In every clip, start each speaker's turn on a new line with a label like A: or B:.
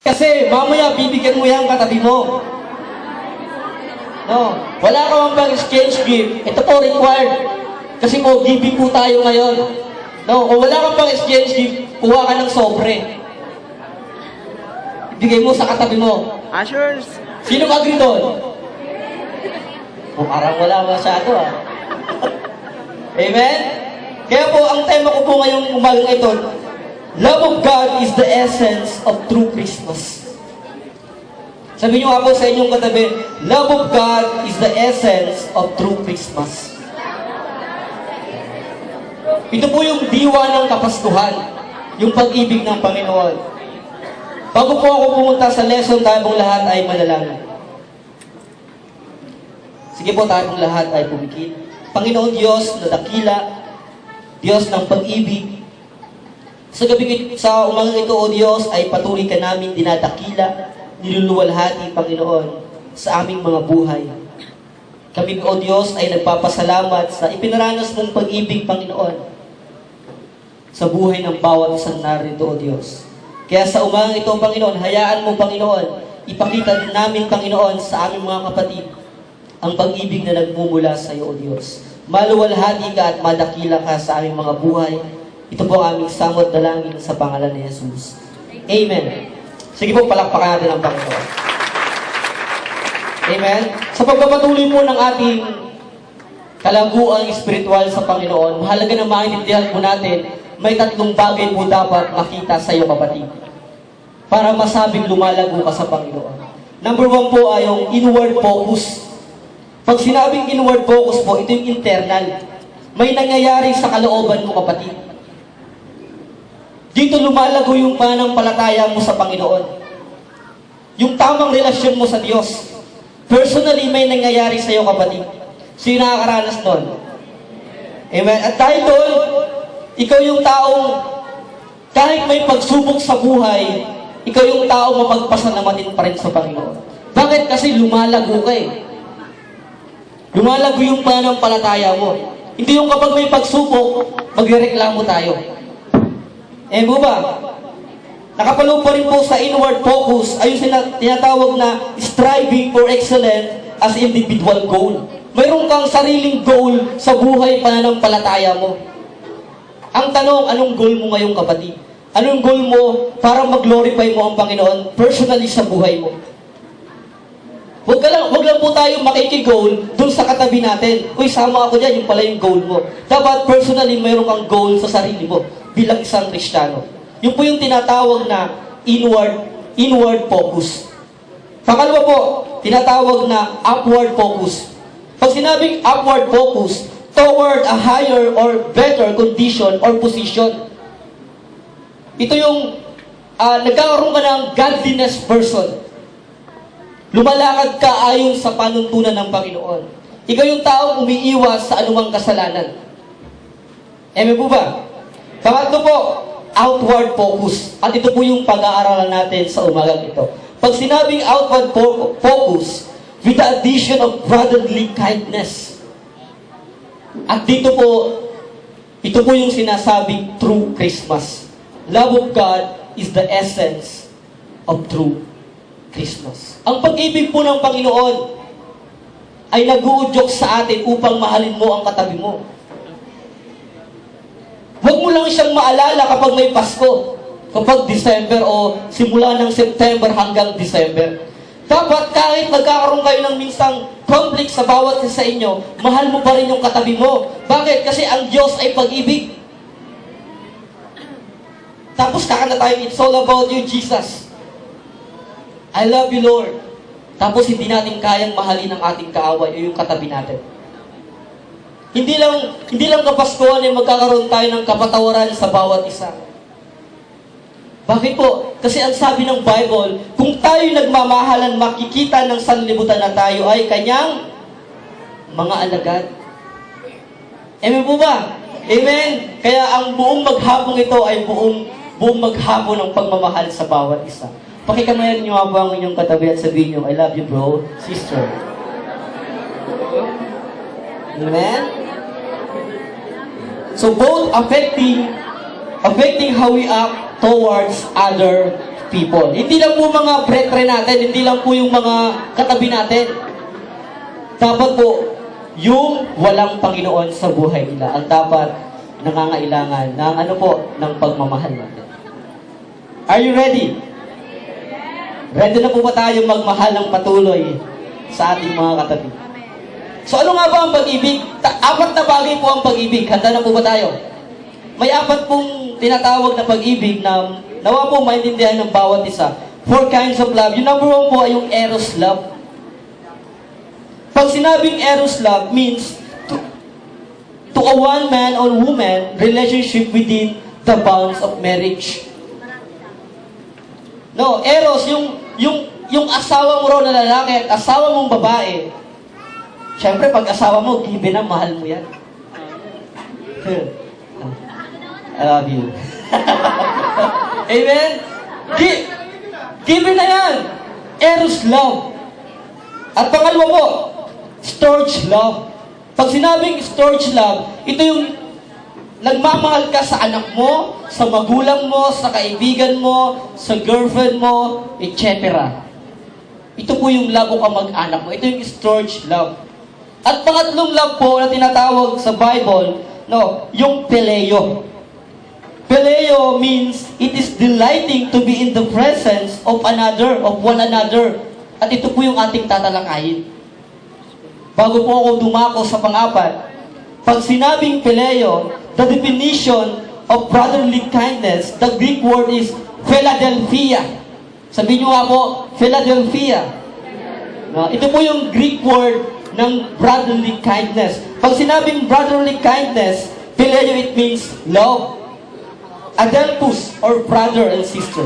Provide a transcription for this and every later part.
A: Kasi mamaya bibigyan mo yung katabi mo. No, wala ka mang pang exchange gift. Ito po required. Kasi po, giving po tayo ngayon. No, kung wala kang pang exchange gift, kuha ka ng sobre. Bigay mo sa katabi mo.
B: Ushers.
A: Sino mag-agree doon? Parang wala masyado Amen? Kaya po, ang tema ko po ngayong umagang ito, Love of God is the essence of true Christmas. Sabi niyo nga po sa inyong katabi, Love of God is the essence of true Christmas. Ito po yung diwa ng Kapaskuhan, yung pag-ibig ng Panginoon. Bago po ako pumunta sa lesson, tayong lahat ay manalangin. Sige po, tayong lahat ay pumikit. Panginoon Diyos na dakila, Diyos ng pag-ibig, sa umagang ito, O Diyos, ay patuloy ka namin dinadakila, niluluwalhati, Panginoon, sa aming mga buhay. Kami, O Diyos, ay nagpapasalamat sa ipinaranas mong pag-ibig, Panginoon, sa buhay ng bawat isang narito, O Diyos. Kaya sa umagang ito, Panginoon, hayaan mo, Panginoon, ipakita din namin, Panginoon, sa aming mga kapatid, ang pag-ibig na nagmumula sa iyo, O Diyos. Maluwalhati ka at madakila ka sa aming mga buhay. Ito po ang aming samot dalangin sa pangalan ni Jesus. Amen. Sige po, palakpakan natin ang Panginoon. Amen. Sa pagpapatuloy po ng ating kalaguang espiritual sa Panginoon, mahalaga na maintindihan po natin, may tatlong bagay po dapat makita sa iyo, kapatid, para masabing lumalago ka sa Panginoon. Number 1 po ay yung inward focus. Pag sinabing inward focus po, ito yung internal. May nangyayari sa kalooban mo, kapatid. Dito lumalago yung pananampalataya mo sa Panginoon. Yung tamang relasyon mo sa Diyos. Personally, may nangyayari sa iyo, kapatid. Sino nakakaranas doon? Amen. At dahil doon, ikaw yung taong kahit may pagsubok sa buhay, ikaw yung taong mapagpasalamatin pa rin sa Panginoon. Bakit? Kasi lumalago ka Lumalago yung pananampalataya mo. Hindi yung kapag may pagsubok, magrereklamo tayo. Mo ba? Nakapalo pa rin po sa inward focus ay yung tinatawag na striving for excellence as individual goal. Mayroon kang sariling goal sa buhay pananampalataya mo. Ang tanong, anong goal mo ngayon, kapatid? Anong goal mo para mag-glorify mo ang Panginoon personally sa buhay mo? Wag lang po tayo makiki-goal dun sa katabi natin. Uy, sama ako dyan, yung pala yung goal mo. Dapat personally, mayroon kang goal sa sarili mo bilang isang Kristiyano. Yun po yung tinatawag na inward focus. Pangalawa po, tinatawag na upward focus. Pag sinabing upward focus, toward a higher or better condition or position. Ito yung nagkakaroon ka ng godliness person. Lumalakad ka ayon sa panuntunan ng Panginoon. Ikaw yung taong umiiwas sa anumang kasalanan. Amen po ba? Pangatlo po, outward focus. At ito po yung pag-aaralan natin sa umagang ito. Pag sinabing outward focus, with the addition of brotherly kindness. At dito po, ito po yung sinasabing true Christmas. Love of God is the essence of true Christmas. Ang pag-ibig po ng Panginoon ay nag-uudyok sa atin upang mahalin mo ang katabi mo. Huwag mo lang siyang maalala kapag may Pasko, kapag December o simula ng September hanggang December. Dapat kahit nagkakaroon kayo ng minsang conflict sa bawat isa sa inyo, mahal mo pa rin yung katabi mo. Bakit? Kasi ang Diyos ay pag-ibig. Tapos kakanta tayo, it's all about you, Jesus. I love you, Lord. Tapos hindi natin kayang mahalin ang ating kaaway o yung katabi natin. Hindi lang Kapaskuhan ay magkakaroon tayo ng kapatawaran sa bawat isa. Bakit po? Kasi ang sabi ng Bible, kung tayo nagmamahalan, makikita ng sanlibutan na tayo ay kanyang mga alagad. Amen po ba? Amen? Kaya ang buong maghapong ito ay buong maghapon ng pagmamahal sa bawat isa. Pakikamayan niyo po ang inyong katabi at sabihin niyo, I love you, bro, sister. Amen? So both affecting how we act towards other people. Hindi lang po mga brethren natin, hindi lang po yung mga katabi natin. Dapat po, yung walang Panginoon sa buhay nila, ang dapat nangangailangan ng ng pagmamahal natin. Are you ready? Ready na po ba tayo magmahal ng patuloy sa ating mga katabi? So ano nga ba ang pag-ibig? Apat na bagay po ang pag-ibig. Handa na po ba tayo? May apat pong tinatawag na pag-ibig na nawa po maintindihan ng bawat isa. 4 kinds of love. Yung number 1 po ay yung eros love. Pag sinabing eros love means to a one man or woman relationship within the bounds of marriage. No, eros, yung asawa mo raw na lalaki at asawa mong babae. Siyempre, pag asawa mo, given na, mahal mo yan. I love you. Amen? Given na yan. Eros love. At pangalawa po, storge love. Pag sinabing storge love, ito yung nagmamahal ka sa anak mo, sa magulang mo, sa kaibigan mo, sa girlfriend mo, etc. Ito po yung love o kamag-anak mo. Ito yung storge love. At pangatlong love po na tinatawag sa Bible, yung Phileo. Phileo means it is delighting to be in the presence of one another. At ito po yung ating tatalakayin. Bago po ako dumako sa pang-apat, pag sinabing Phileo, the definition of brotherly kindness, the Greek word is Philadelphia. Sabihin nyo nga po, Philadelphia. Ito po yung Greek word ng brotherly kindness. Pag sinabing brotherly kindness, Phileo, it means love. Adelphus, or brother and sister.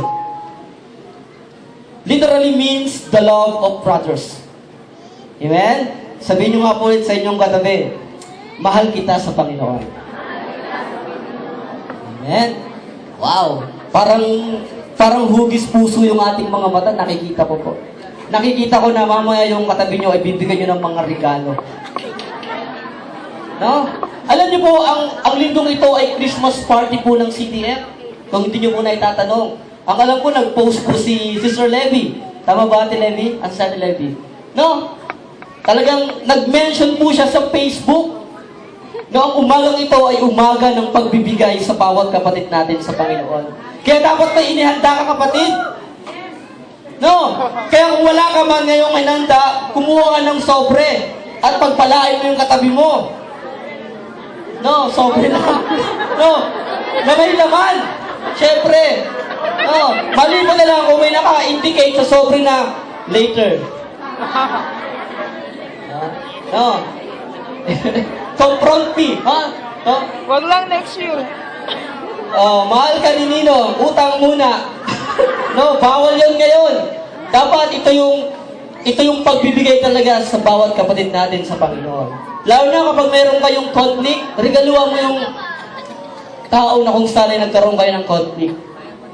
A: Literally means the love of brothers. Amen? Sabihin nyo nga po ulit sa inyong katabi, mahal kita sa Panginoon. Amen? Wow! Parang hugis puso yung ating mga mata, nakikita ko po. Nakikita ko na mamaya yung katabi nyo ay bibigyan nyo ng mga regalo. No? Alam niyo po, ang lindong ito ay Christmas party po ng CTF. Kung hindi nyo muna itatanong. Ang alam ko, nag-post po si Sister Levy. Tama ba, Ate Levy? Ang Ate Levy. No? Talagang nag-mention po siya sa Facebook. No, ang umagang ito ay umaga ng pagbibigay sa bawat kapatid natin sa Panginoon. Kaya dapat may inihanda ka, kapatid. No? Kaya kung wala ka man ngayong inanda, kumuha ka ng sobre at pagpalain mo yung katabi mo. No, sobre na. No, na may laman. Siyempre. No, mali mo na lang kung may naka-indicate sa sobre na later. No. Confront me. Ha? No?
B: Wag lang next year.
A: Mahal ka ni Nino, utang muna. No, bawal yun ngayon. Dapat ito yung pagbibigay talaga sa bawat kapatid natin sa Panginoon. Lalo na kapag meron kayong conflict, regaluhan mo yung tao na kung saan ay nagkaroon kayo ng conflict.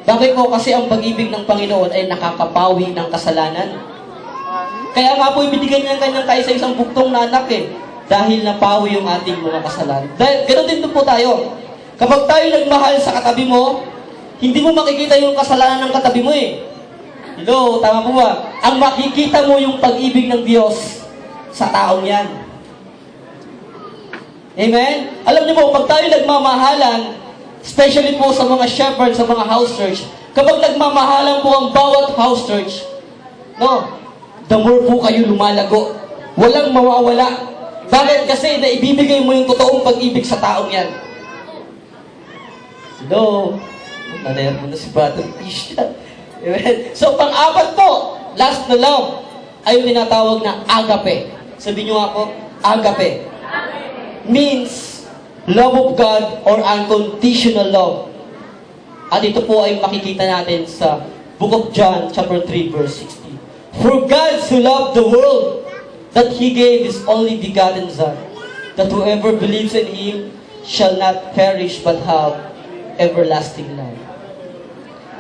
A: Bakit po? Kasi ang pag-ibig ng Panginoon ay nakakapawi ng kasalanan. Kaya nga po ibinigay niya ng kanyang kaisa-isang buktong na anak dahil napawi yung ating mga kasalanan. Dahil ganoon din po tayo. Kapag tayo nagmahal sa katabi mo, hindi mo makikita yung kasalanan ng katabi mo Hello, tama po ba? Ang makikita mo yung pag-ibig ng Diyos sa taong yan. Amen? Alam niyo po, pag tayo nagmamahalan, especially po sa mga shepherds, sa mga house church, kapag nagmamahalan po ang bawat house church, the more po kayo lumalago. Walang mawawala. Bakit? Kasi naibibigay mo yung totoong pag-ibig sa taong yan. Hello? Nanayar mo na si Brother Christian. So, pang-apat po, last na love, ay yung tinatawag na agape. Sabihin nyo nga po, agape. Means, love of God or unconditional love. At ito po ay makikita natin sa Book of John, chapter 3, verse 16. For God so loved the world that He gave His only begotten Son, that whoever believes in Him shall not perish but have everlasting life.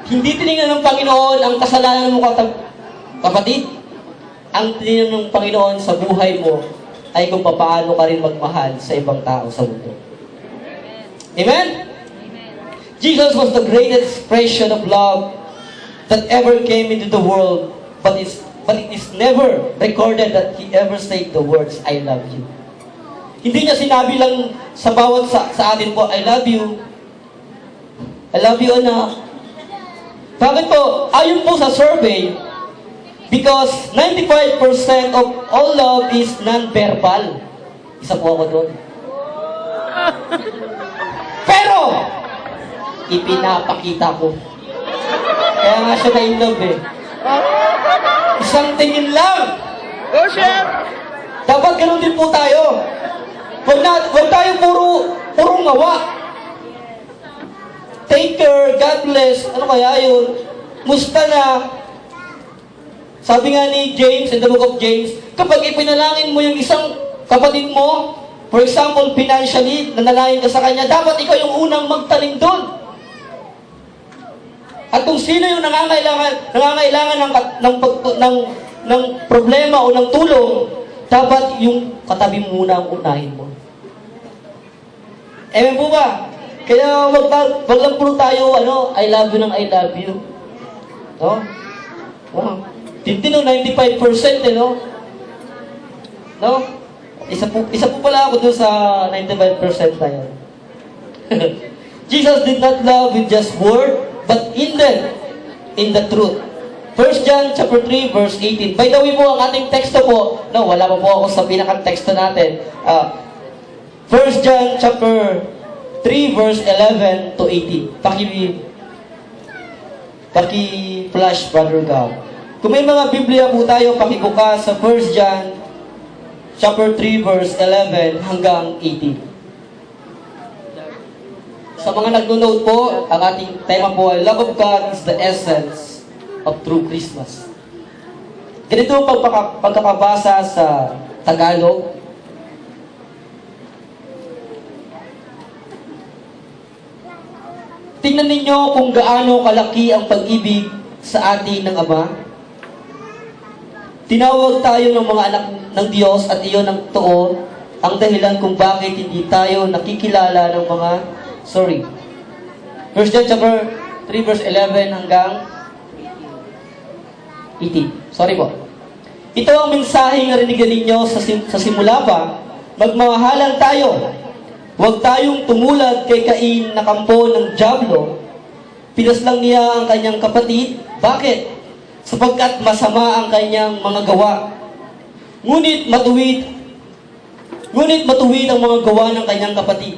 A: Hindi tinignan ng Panginoon ang kasalanan mo, kapatid. Ang tinignan ng Panginoon sa buhay mo ay kung paano ka rin magmahal sa ibang tao sa mundo. Amen? Jesus was the greatest expression of love that ever came into the world, but it is never recorded that He ever said the words, I love you. Hindi niya sinabi lang sa bawat sa atin po, I love you. I love you, anak. Bakit po? Ayon po sa survey, because 95% of all love is non-verbal. Isa po ako doon. Pero, ipinapakita ko. Kaya nga siya na-in-love eh. Isang tingin lang.
B: Oh, shit!
A: Dapat ganun din po tayo. Huwag tayo puro ngawa. Take care, God bless. Ano kaya yun? Musta na? Sabi nga ni James, in the book of James, kapag ipinalangin mo yung isang kapatid mo, for example, financially, nanalangin ka sa kanya, dapat ikaw yung unang magtanim doon. At kung sino yung nangangailangan ng problema o ng tulong, dapat yung katabi muna ang unahin mo. Ewan po ba? Kaya wag lang po tayo, I love you ng I love you. No? Wow. Tintino, 95% no? No? Isa po pala ako doon sa 95% na yun. Jesus did not love with just word, but in the truth. 1 John chapter 3 verse 18. By the way po, ang ating teksto po, wala pa po ako sa pinaka-teksto natin. 1 John chapter 3 verse 11 to 18. Paki-flash, Brother Gab. Kung may mga Biblia po tayo, pakibuka sa 1 John chapter 3 verse 11 hanggang 18. Sa mga nagno-note po, ang ating tema po ay Love of God is the essence of true Christmas. Ganito ang pagkakabasa sa Tagalog. Tingnan ninyo kung gaano kalaki ang pag-ibig sa atin ng Ama. Tinawag tayo ng mga anak ng Diyos at iyon ang totoo, ang dahilan kung bakit hindi tayo nakikilala ng mga 1 John chapter 3 verse 11 hanggang 18. Sorry po. Ito ang mensaheng narinig ninyo sa simula pa, magmamahalan tayo. Huwag tayong tumulad kay Cain na kampo ng dyablo. Pinaslang niya ang kanyang kapatid. Bakit? Sapagkat masama ang kanyang mga gawa. Ngunit matuwid ang mga gawa ng kanyang kapatid.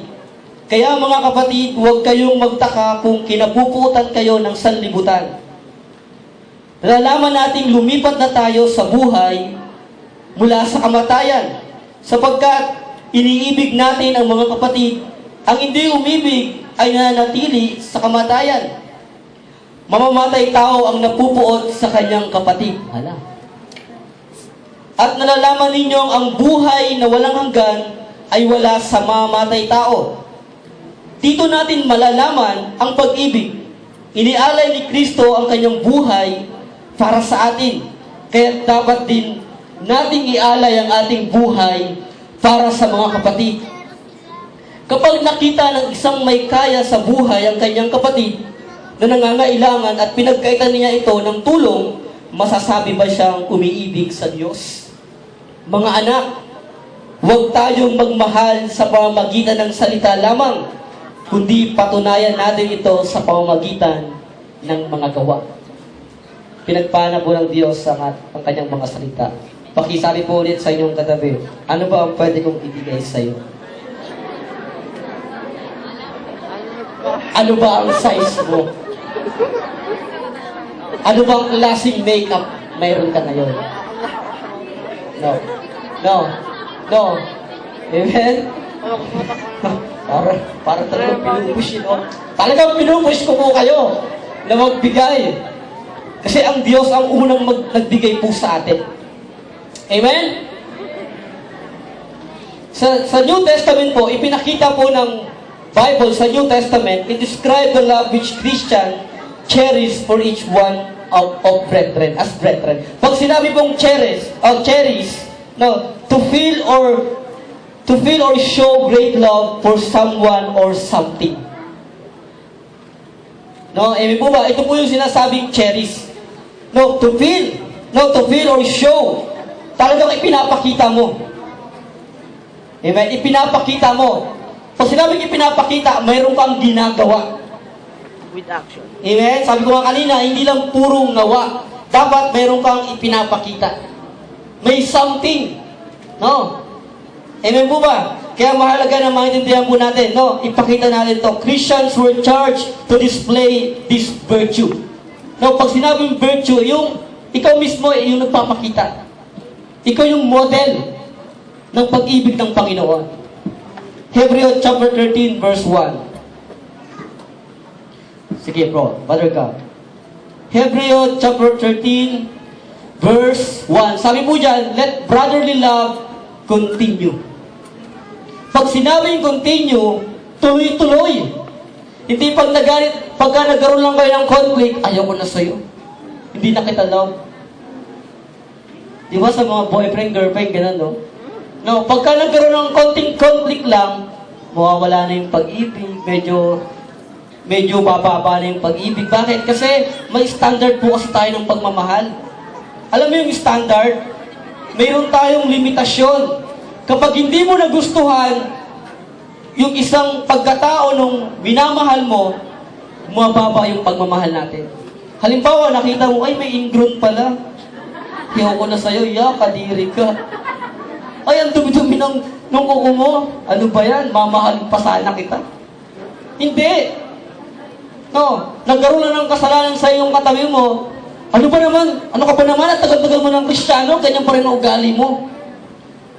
A: Kaya mga kapatid, huwag kayong magtaka kung kinapuputan kayo ng sanlibutan. Nalalaman nating lumipat na tayo sa buhay mula sa kamatayan, sapagkat iniibig natin ang mga kapatid. Ang hindi umibig ay nanatili sa kamatayan. Mamamatay tao ang napupuot sa kanyang kapatid. Hala. At nalalaman ninyong ang buhay na walang hanggan ay wala sa mamamatay tao. Dito natin malalaman ang pag-ibig. Inialay ni Kristo ang kanyang buhay para sa atin. Kaya dapat din nating ialay ang ating buhay para sa mga kapatid. Kapag nakita ng isang may kaya sa buhay ang kanyang kapatid na nangangailangan at pinagkaitan niya ito ng tulong, masasabi ba siyang umiibig sa Diyos? Mga anak, huwag tayong magmahal sa pamamagitan ng salita lamang, kundi patunayan natin ito sa pamamagitan ng mga gawa. Pinagpana po ng Diyos ang kanyang mga salita. Pakisabi po ulit sa inyong katabi, ano ba ang pwede kong ibigay sa iyo? Ano ba ang size mo? Ano ba ang klaseng makeup mayroon ka ngayon? No. Amen? Para talagang pinupush yun. Talagang pinupush ko po kayo na magbigay. Kasi ang Diyos ang unang nagbigay po sa atin. Amen? Sa New Testament po, ipinakita po ng Bible sa New Testament, it describes the love which Christian cherish for each one of brethren, as brethren. Pag sinabi pong cherish, to feel or show great love for someone or something. No, po ba? Ito po yung sinasabing cherish. No, to feel. No, to feel or show. Talagang ipinapakita mo. Amen? Ipinapakita mo. Pag sinabing ipinapakita, mayroon kang ginagawa.
B: With action.
A: Amen? Sabi ko nga kanina, hindi lang purong ngawa. Dapat mayroon kang ipinapakita. May something. No? Amen po ba? Kaya mahalaga na maintindihan po natin, no? Ipakita natin to. Christians were charged to display this virtue. No, pag sinabing virtue, yung ikaw mismo yung nagpapakita. Ikaw yung model ng pag-ibig ng Panginoon. Hebrews chapter 13 verse 1. Sige bro, Brother God. Hebrews chapter 13 verse 1. Sabi po dyan, let brotherly love continue. Pag sinabing continue, tuloy-tuloy. Hindi pag nagalit, pagka nagkaroon lang kayo ng conflict, ayoko na sa'yo. Hindi na kita love. Di ba sa mga boyfriend, girlfriend, ganun, no? No, pagka nagkaroon ng konting conflict lang, mawawala na yung pag-ibig, medyo bababa na yung pag-ibig. Bakit? Kasi may standard po kasi tayo ng pagmamahal. Alam mo yung standard? Mayroon tayong limitasyon. Kapag hindi mo nagustuhan yung isang pagkatao nung minamahal mo, mababa yung pagmamahal natin. Halimbawa, nakita mo, ay, may ingrown pala. Hiyaw ko na sa'yo, kadiri ka. Ay, ang dumi-dumi ng kuko mo. Ano ba yan? Mamahalin pa sana kita. Hindi. No, nagkaroon na ng kasalanan sa iyong katabi mo. Ano ba naman? Ano ka ba naman? At tagal-tagal mo ng Kristiyano, ganyan pa rin ang ugali mo.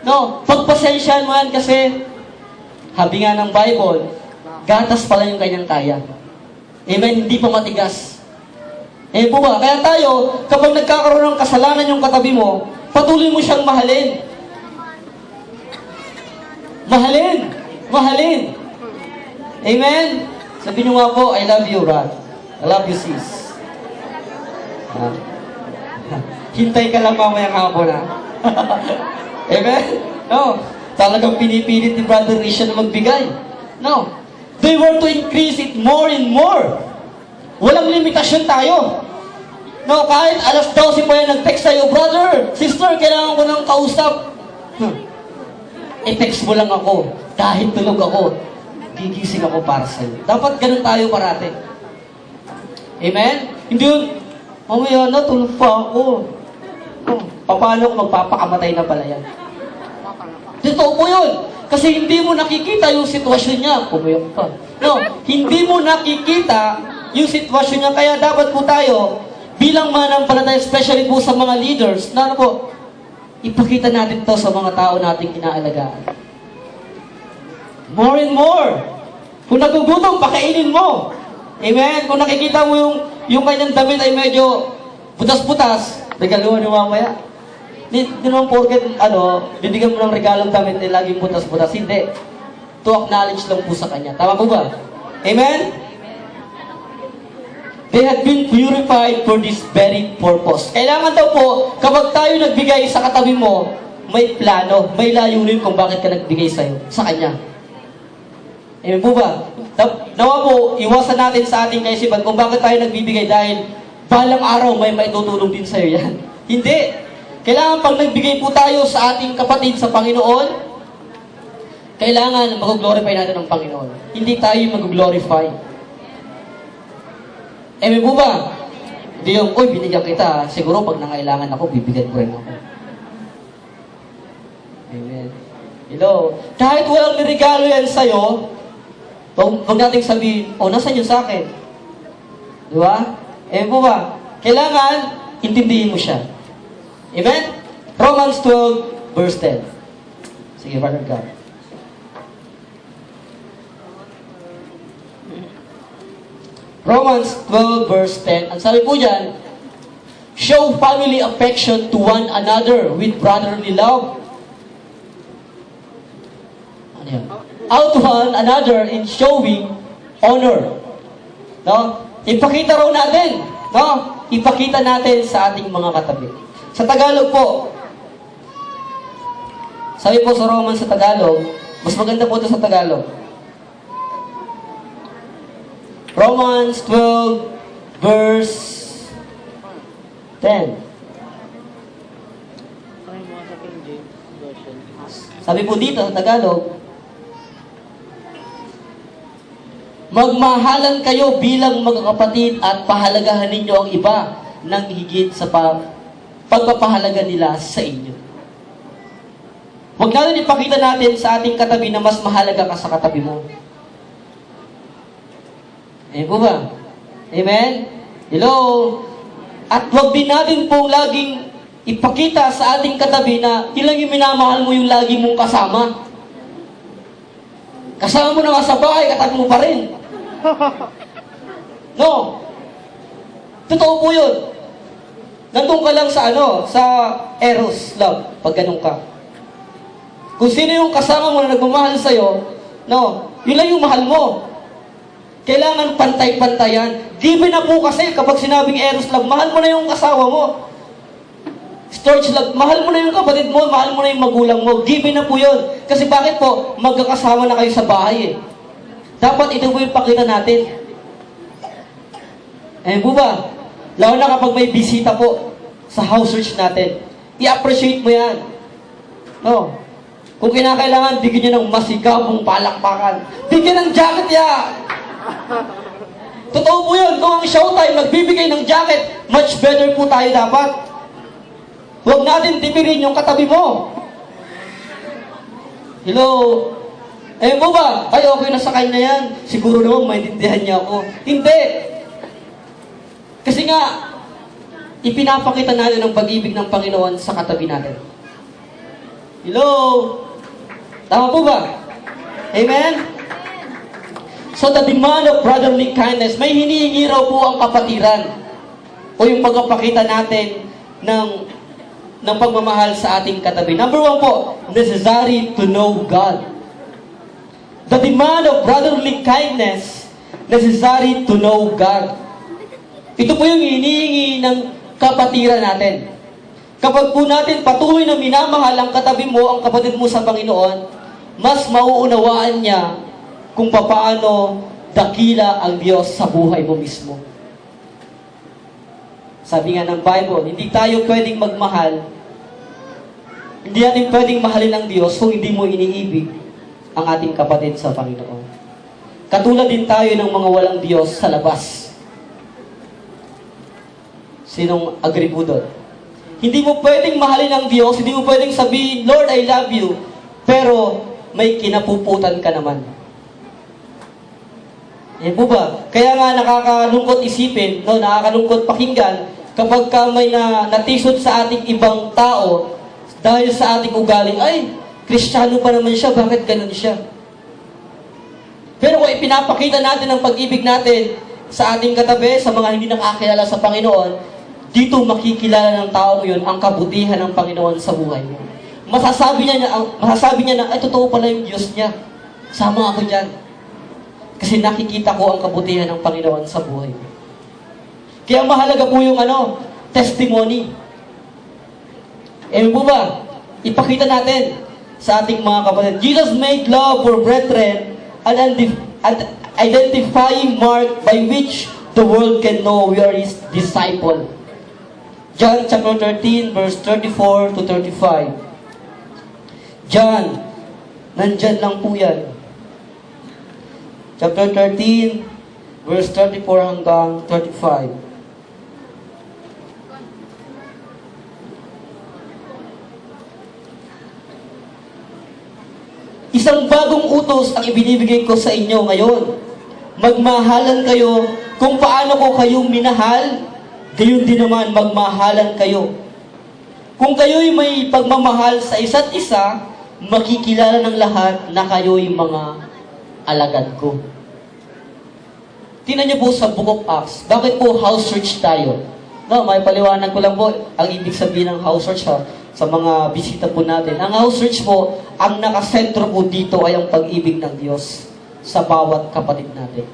A: No, pagpasensyahan mo yan kasi, habi nga ng Bible, gatas pala yung kanyang kaya. Amen? Hindi pa matigas. Eh po ba? Kaya tayo, kapag nagkakaroon ng kasalanan yung katabi mo, patuloy mo siyang mahalin. Mahalin. Mahalin. Amen? Sabi nyo nga po, I love you, Rod. I love you, sis. Hintay ka lang mamayang hapon, ha? Amen? No. Talagang pinipilit ni Brother Risha na magbigay. No. They were to increase it more and more. Walang limitasyon tayo. No, kahit alas 12 pa yan nag-text sa'yo, brother, sister, kailangan ko ng kausap. I-text mo lang ako. Kahit tulog ako, gigising ako para sa'yo. Dapat ganun tayo parate. Amen? Hindi yun, mamaya na, tulog pa ako. Paano kung magpapakamatay na pala yan? Totoo po yun. Kasi hindi mo nakikita yung sitwasyon niya. Pumuyok pa. No, hindi mo nakikita yung sitwasyon niya. Kaya dapat po tayo, bilang manampalataya, especially po sa mga leaders, na ano po, ipakita natin to sa mga tao nating inaalagaan. More and more. Kung nagugutom, pakainin mo. Amen? Kung nakikita mo yung kanyang damit ay medyo butas-butas, regaluhan mo mamaya. Di naman porket, bibigyan mo ng regalong damit na laging butas-butas. Hindi. To acknowledge lang po sa kanya. Tama po ba? Amen? They had been purified for this very purpose. Kailangan daw po, kapag tayo nagbigay sa katabi mo, may plano, may layunin kung bakit ka nagbigay sa kanya. Amen po ba? Nawa po, iwasan natin sa ating kaisipan kung bakit tayo nagbibigay dahil balang araw may maitutulong din sa'yo yan. Hindi. Kailangan pag nagbigay po tayo sa ating kapatid sa Panginoon, kailangan mag-glorify natin ang Panginoon. Hindi tayo mag-glorify. Amen po ba? Hindi yung, binigyan kita. Siguro pag nangailangan ako, bibigyan ko rin ako. Amen. Hello. Kahit walang nirigalo yan sa'yo, huwag nating sabihin, nasan yun sa akin? Di ba? Amen po ba? Kailangan, intindihin mo siya. Amen? Romans 12, verse 10. Sige, Brother God. Romans 12, verse 10. Ang sabi po dyan, show family affection to one another with brotherly love. Ano yan? Out to one another in showing honor. No? Ipakita raw natin. No? Ipakita natin sa ating mga katabi. Sa Tagalog po, sabi po sa Romans sa Tagalog, mas maganda po ito sa Tagalog. Romans 12, verse 10. Sabi po dito sa Tagalog, magmahalan kayo bilang magkakapatid at pahalagahan ninyo ang iba ng higit sa pagpapahalaga nila sa inyo. Huwag natin ipakita natin sa ating katabi na mas mahalaga ka sa katabi mo. Amen po ba? Amen? Hello? At huwag din natin pong laging ipakita sa ating katabi na yun lang yung minamahal mo yung lagi mong kasama. Kasama mo na nga sa bahay, katabi mo pa rin. No. Totoo po yun. Nandun ka lang sa sa eros love, pag ganun ka. Kung sino yung kasama mo na nagmamahal sa'yo, no, yun lang yung mahal mo. Kailangan pantay-pantayan. Given na po kasi kapag sinabing eros love, mahal mo na yung kasawa mo. Storage love, mahal mo na yung kapatid mo, mahal mo na yung magulang mo. Given na po yun. Kasi bakit po, magkakasama na kayo sa bahay eh. Dapat ito po yung pakita natin. Eh po ba? Lalo na kapag may bisita po sa house church natin. I-appreciate mo yan. No. Kung kinakailangan, bigyan nyo ng masigabong palakpakan. Bigyan ng jacket yan! Totoo po yun. Kung ang showtime nagbibigay ng jacket, much better po tayo dapat. Huwag natin tipirin yung katabi mo. Hello? Eh po ba? Ay, okay na sa kanya yan. Siguro naman maintindihan niya ako. Hindi. Kasi nga, ipinapakita natin ang pag-ibig ng Panginoon sa katabi natin. Hello? Tama po ba? Amen? So the demand of brotherly kindness, may hinihingi raw po ang kapatiran o yung pagpapakita natin ng pagmamahal sa ating katabi. Number 1 po, necessary to know God. The demand of brotherly kindness, necessary to know God. Ito po yung hinihingi ng kapatiran natin. Kapag po natin patuloy na minamahal ang katabi mo, ang kapatid mo sa Panginoon, mas mauunawaan niya kung paano dakila ang Diyos sa buhay mo mismo. Sabi nga ng Bible, hindi tayo pwedeng magmahal, hindi natin pwedeng mahalin ang Diyos kung hindi mo iniibig ang ating kapatid sa Panginoon. Katulad din tayo ng mga walang Diyos sa labas. Sinong agree po doon? Hindi mo pwedeng mahalin ang Diyos, hindi mo pwedeng sabihin, Lord, I love you, pero may kinapuputan ka naman. Yan po ba? Kaya nga nakakalungkot isipin, no, nakakalungkot pakinggan, kapag ka may natisod sa ating ibang tao, dahil sa ating ugali, ay, Kristiyano pa naman siya, bakit ganun siya? Pero kung ipinapakita natin ang pag-ibig natin sa ating katabi, sa mga hindi nakakilala sa Panginoon, dito makikilala ng tao yun ang kabutihan ng Panginoon sa buhay mo. Masasabi niya na, ay, totoo pala yung Diyos niya. Sama ako dyan. Kasi nakikita ko ang kabutihan ng Panginoon sa buhay mo. Kaya mahalaga po yung testimony. Po ba? Ipakita natin sa ating mga kapatid. Jesus made love for brethren an identifying mark by which the world can know we are His disciple. John chapter 13, verse 34 to 35. John, nandyan lang po yan. Chapter 13, verse 34 hanggang 35. Isang bagong utos ang ibinibigay ko sa inyo ngayon. Magmahalan kayo kung paano ko kayong minahal, gayon din naman magmahalan kayo. Kung kayo'y may pagmamahal sa isa't isa, makikilala ng lahat na kayo'y mga alagad ko. Tingnan niyo po sa Book of Acts, bakit po house church tayo? No, may paliwanag ko lang po ang ibig sabihin ng house church sa mga bisita po natin. Ang house church po, ang nakasentro po dito ay ang pag-ibig ng Diyos sa bawat kapatid natin.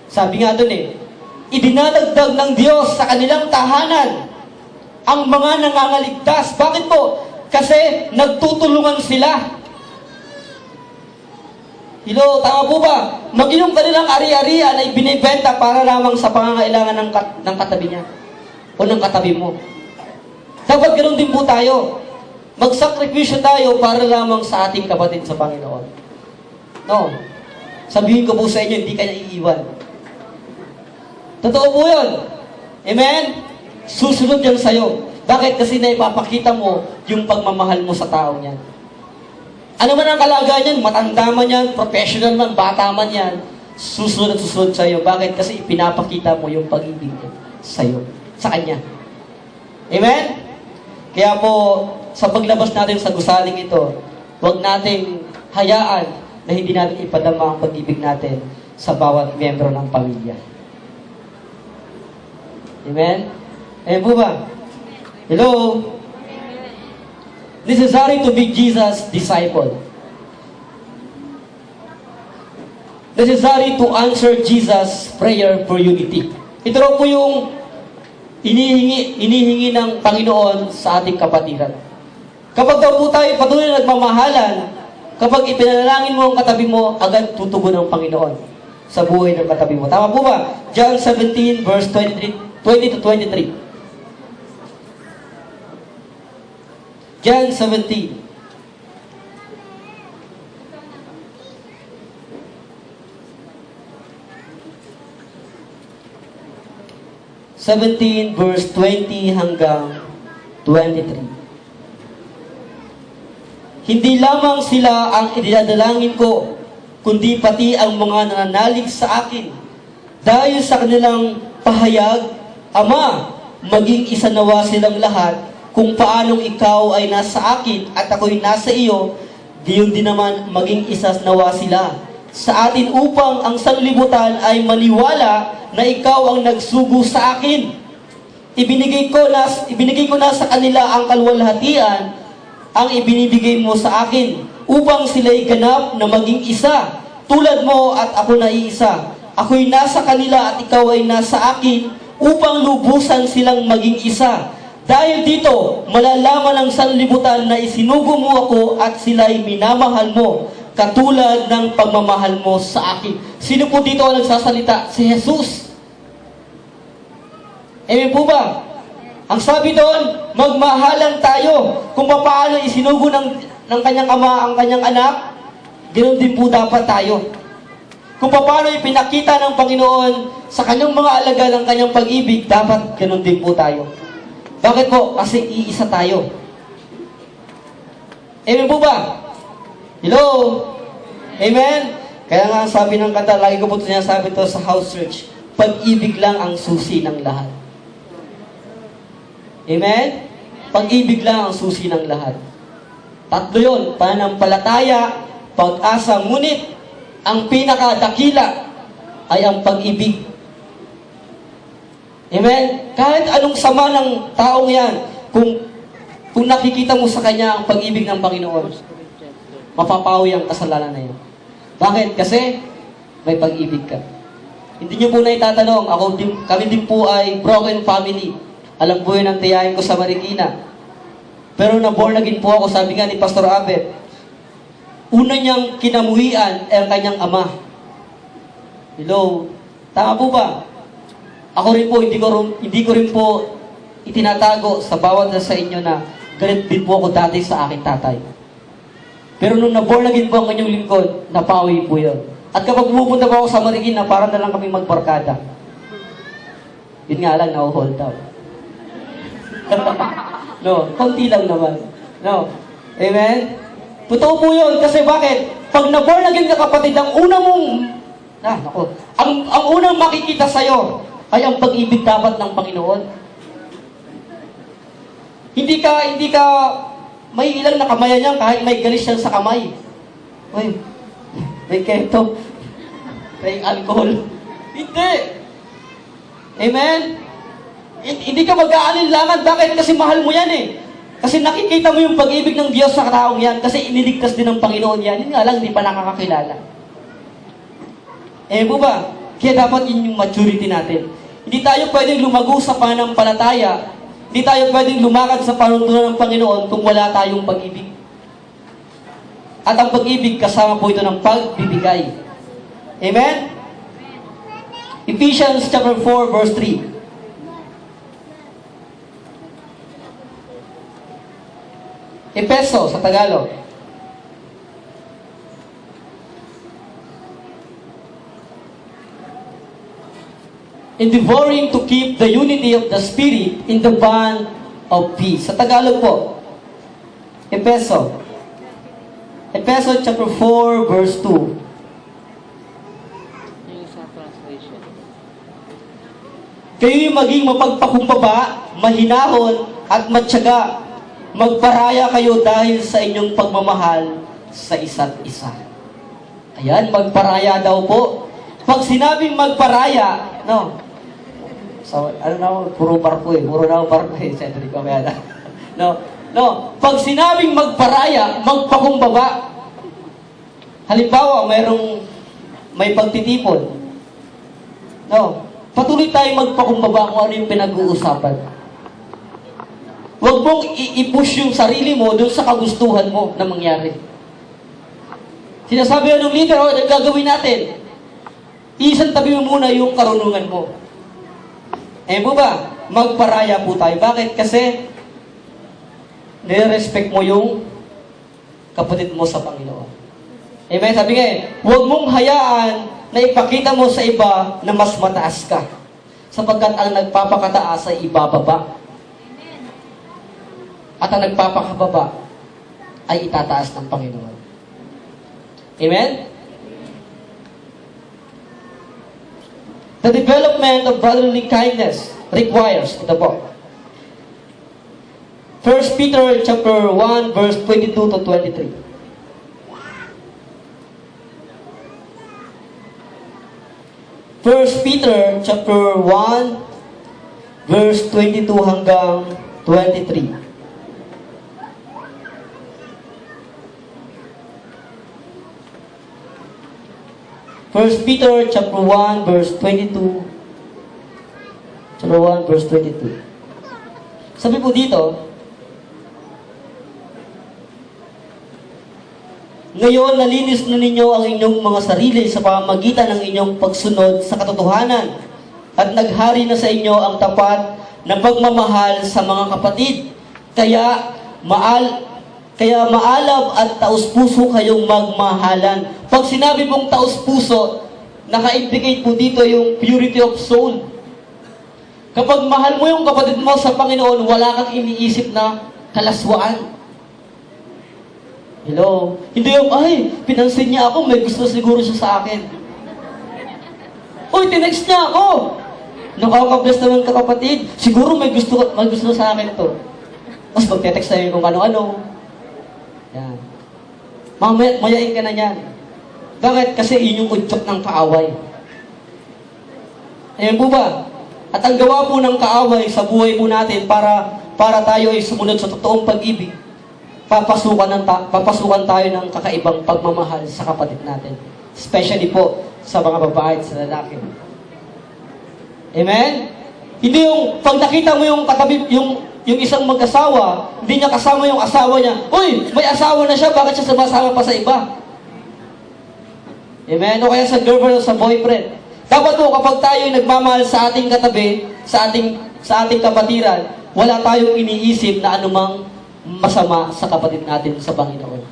A: Sabi nga doon idinadagdag ng Diyos sa kanilang tahanan ang mga nangangaligtas. Bakit po? Kasi nagtutulungan sila. Hello, tama po ba? Mag-inom ka nilang ari-arian ay binibenta para lamang sa pangangailangan ng katabi niya o ng katabi mo. Dapat ganoon din po tayo. Magsakripisyo tayo para lamang sa ating kapatid sa Panginoon. No. Sabihin ko po sa inyo, hindi ka niya iiwan. Totoo po yun. Amen? Susunod yan sa'yo. Bakit? Kasi naipapakita mo yung pagmamahal mo sa taong yan. Ano man ang kalagayan yan, matanda man yan, professional man, bata man yan, susunod at susunod sa'yo. Bakit? Kasi ipinapakita mo yung pag-ibig sa'yo, sa Kanya. Amen? Kaya po, sa paglabas natin sa gusaling ito, huwag nating hayaan na hindi natin ipadama ang pag-ibig natin sa bawat miyembro ng pamilya. Amen? Amen po ba? Hello? Necessary to be Jesus' disciple. Necessary to answer Jesus' prayer for unity. Ito raw po yung inihingi ng Panginoon sa ating kapatiran. Kapag daw po tayo patuloy na nagmamahalan, kapag ipinalangin mo ang katabi mo, agad tutugon ang Panginoon sa buhay ng katabi mo. Tama po ba? John 17 verse 20 to 23. John 17. Verse 20 hanggang 23. Hindi lamang sila ang idinadalangin ko, kundi pati ang mga nananalig sa akin. Dahil sa kanilang pahayag, Ama, maging isa nawa silang lahat, kung paanong ikaw ay nasa akin at ako'y nasa iyo, diyon din naman maging isa nawa sila sa atin upang ang sanlibutan ay maniwala na ikaw ang nagsugo sa akin. Ibinigay ko na sa kanila ang kalwalhatian ang ibinibigay mo sa akin upang sila'y ganap na maging isa tulad mo at ako na iisa. Ako'y nasa kanila at ikaw ay nasa akin upang lubusan silang maging isa. Dahil dito, malalaman ng sanlibutan na isinugo mo ako at sila'y minamahal mo, katulad ng pagmamahal mo sa akin. Sino po dito ang nagsasalita? Si Jesus. Amen po ba? Ang sabi doon, magmahalan tayo. Kung paano isinugo ng kanyang ama ang kanyang anak, ganoon din po dapat tayo. Kung paano ipinakita ng Panginoon sa kanyang mga alagad ng kanyang pag-ibig, dapat ganoon din po tayo. Bakit po? Kasi iisa tayo. Amen po ba? Hello? Amen? Kaya nga sabi ng kanta, lagi ko po sinasabi to sa house church, pag-ibig lang ang susi ng lahat. Amen? Pag-ibig lang ang susi ng lahat. Tatlo yun, pananampalataya, pag-asa, ngunit ang pinakadakila ay ang pag-ibig. Amen? Kahit anong sama ng taong yan, kung nakikita mo sa kanya ang pag-ibig ng Panginoon, mapapawi ang kasalanan na yan. Bakit? Kasi may pag-ibig ka. Hindi niyo po na itatanong, kami din po ay broken family. Alam po yun ang tiyahin ko sa Marikina. Pero na-born again po ako, sabi nga ni Pastor Abet, una niyang kinamuhian ay ang kanyang ama. Hello? Tama po ba? Ako rin po, hindi ko rin po itinatago sa bawat sa inyo na galit din po ako dati sa aking tatay. Pero nung na-born again po ang kanyang lingkod, napawi po yun. At kapag pumupunta po ako sa Marikina, parang na lang kami magbarkada. Yun nga lang, na-hold out. No, konti lang naman. No. Amen? Totoo po yun. Kasi bakit? Pag na-born again ka kapatid, ang unang mong, ang unang makikita sa'yo, ay ang pag-ibig dapat ng Panginoon. Hindi ka, may ilang nakamayan niyan kahit may galis siya sa kamay. Uy, may keto, may alcohol. Hindi. Amen? Hindi ka mag-aalinlangan. Bakit? Kasi mahal mo yan eh. Kasi nakikita mo yung pag-ibig ng Diyos sa taong yan. Kasi iniligtas din ng Panginoon yan. Yun nga lang, hindi pa nakakakilala. Eh po ba? Kaya dapat yun yung maturity natin. Hindi tayo pwedeng lumago sa pananampalataya. Hindi tayo pwedeng lumakad sa panuntunan ng Panginoon kung wala tayong pag-ibig. At ang pag-ibig kasama po ito ng pagbibigay. Amen? Ephesians chapter 4 verse 3. Epeso sa Tagalog. Endeavoring to keep the unity of the Spirit in the bond of peace. Sa Tagalog po, Epeso. Epeso chapter 4 verse 2.
B: Yung sa translation.
A: Kayo'y maging mapagpakumbaba, mahinahon, at matyaga. Magparaya kayo dahil sa inyong pagmamahal sa isa't isa. Ayan, magparaya daw po. Pag sinabing magparaya, no? So, ano na, puro barko eh. Puro na barko eh. Siyempre, kamaya na. No. Pag sinabing magparaya, magpakumbaba. Halimbawa, may pagtitipon. No. Patuloy tayo magpakumbaba kung ano yung pinag-uusapan. Huwag mong i-push yung sarili mo doon sa kagustuhan mo na mangyari. Sinasabi ng leader, ano gagawin natin? Isang tabi mo muna yung karunungan mo. Po ba? Magparaya po tayo. Bakit? Kasi nire-respect mo yung kapatid mo sa Panginoon. Amen? Sabi nga huwag mong hayaan na ipakita mo sa iba na mas mataas ka. Sapagkat ang nagpapakataas ay ibababa. At ang nagpapakababa ay itataas ng Panginoon. Amen? The development of brotherly kindness requires, ito po, 1 Peter chapter 1 verse 22 to 23. 1 Peter chapter 1 verse 22 hanggang 23. First Peter chapter 1 verse 22. Chapter 1 verse 22. Sabi po dito, ngayon, nalinis na ninyo ang inyong mga sarili sa pamamagitan ng inyong pagsunod sa katotohanan at naghari na sa inyo ang tapat na pagmamahal sa mga kapatid. Kaya maalab at taus-puso kayong magmahalan. Pag sinabi pong taus-puso, naka-implicate po dito yung purity of soul. Kapag mahal mo yung kapatid mo sa Panginoon, wala kang iniisip na kalaswaan. Hello? Hindi yung, pinansin niya ako, may gusto siguro siya sa akin. Uy, tinext niya ako! Nakaka-bless naman ka kapatid. Siguro may gusto sa akin to. Mas magte-text tayo kung ano-ano. Yan. Mayain ka na yan. Bakit? Kasi yun yung udyok ng kaaway. Ayan po ba? At ang gawa po ng kaaway sa buhay po natin para tayo ay sumunod sa totoong pag-ibig, papasukan tayo ng kakaibang pagmamahal sa kapatid natin. Especially po sa mga babae at sa lalaki. Amen? Hindi yung, pag nakita mo yung katabi, yung isang mag-asawa, hindi niya kasama yung asawa niya. Uy, may asawa na siya, bakit siya sumasama pa sa iba? Amen? O kaya sa girlfriend o sa boyfriend. Dapat po kapag tayo nagmamahal sa ating katabi, sa ating kapatiran, wala tayong iniisip na anumang masama sa kapatid natin sa Panginoon.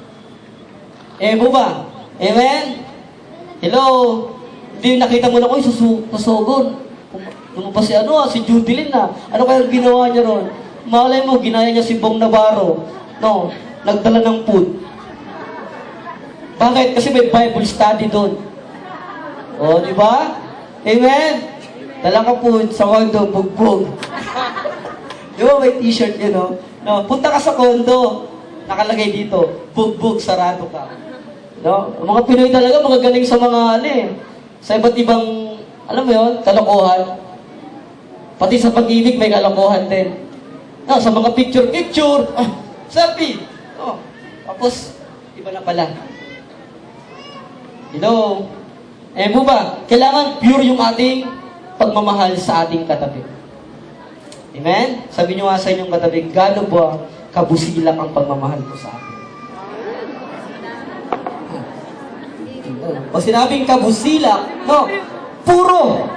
A: Po ba? Amen? Hello? Hindi nakita mo na, susugon. Ano pa si Judilyn na? Ano kaya ginawa niya ron? Malay mo, ginaya niya si Bong Navarro. No, nagdala ng food. Bakit? Kasi may Bible study doon. O, di ba? Amen? Dala ka food sa kondo, bugbog. Di ba may t-shirt yun, no? No, punta ka sa kondo, nakalagay dito, bugbog, sarado ka. No? Ang mga Pinoy talaga, magagaling sa mga, sa iba't ibang, alam mo yun, kalokohan. Pati sa pag-ibig, may kalokohan din. No, sa mga picture, selfie. No, tapos, iba na pala. Hello? Po ba? Kailangan pure yung ating pagmamahal sa ating katabi. Amen? Sabi nyo nga sa inyong katabi, gaano ba kabusilak ang pagmamahal ko sa atin? Pag sinabing kabusilak, no, puro.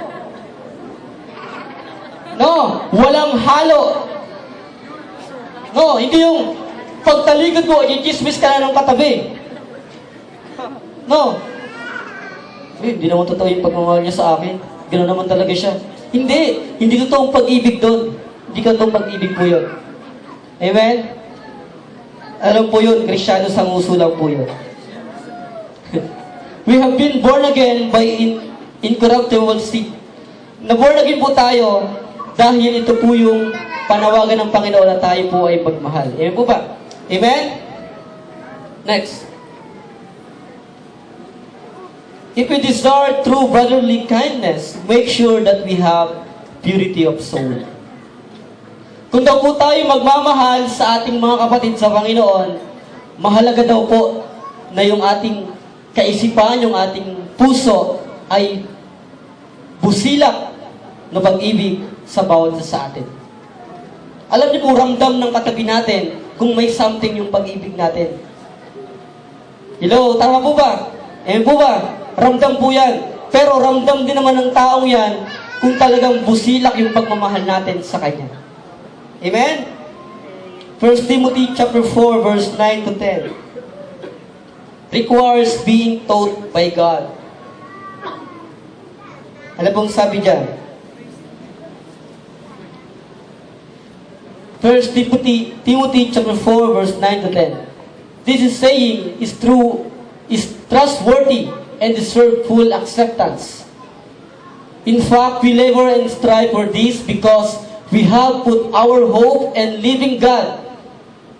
A: No, walang halo. No, hindi yung pagtalikod mo, i-chismis ka na ng katabi. No. Hindi naman totoo yung pagmamahal niya sa akin. Gano'n naman talaga siya. Hindi totoong pag-ibig doon. Hindi totoong pag-ibig po yun. Amen? Alam po yun, Kristyano sa nguso lang po yun. We have been born again by incorruptible seed. Na-born again po tayo dahil ito po yung panawagan ng Panginoon na tayo po ay magmahal. Amen po ba? Amen? Next. If we desire true brotherly kindness, make sure that we have purity of soul. Kung daw po tayo magmamahal sa ating mga kapatid sa Panginoon, mahalaga daw po na yung ating kaisipan, yung ating puso ay busilak na pag-ibig sa bawat isa sa atin. Alam niyo po, ramdam ng katabi natin kung may something yung pag-ibig natin. Hello, tama po ba? Po ba? Ramdam po yan. Pero ramdam din naman ng taong yan kung talagang busilak yung pagmamahal natin sa Kanya. Amen? 1 Timothy chapter 4, verse 9 to 10 requires being taught by God. Ano pong sabi dyan? 1 Timothy chapter 4, verse 9 to 10. This is saying is true, is trustworthy, and deserve full acceptance. In fact, we labor and strive for this because we have put our hope and living God,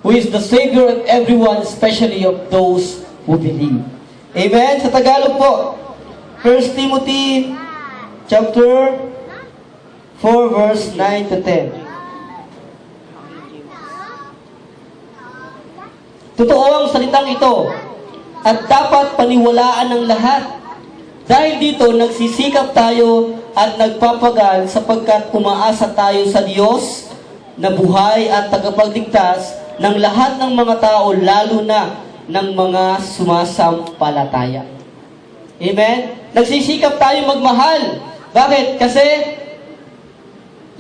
A: who is the Savior of everyone, especially of those who believe. Amen? Sa Tagalog po, 1 Timothy chapter 4, verse 9 to 10. Totoo ang salitang ito at dapat paniwalaan ng lahat. Dahil dito, nagsisikap tayo at nagpapagal sapagkat umaasa tayo sa Diyos na buhay at tagapagligtas ng lahat ng mga tao, lalo na ng mga sumasampalataya. Amen? Nagsisikap tayo magmahal. Bakit? Kasi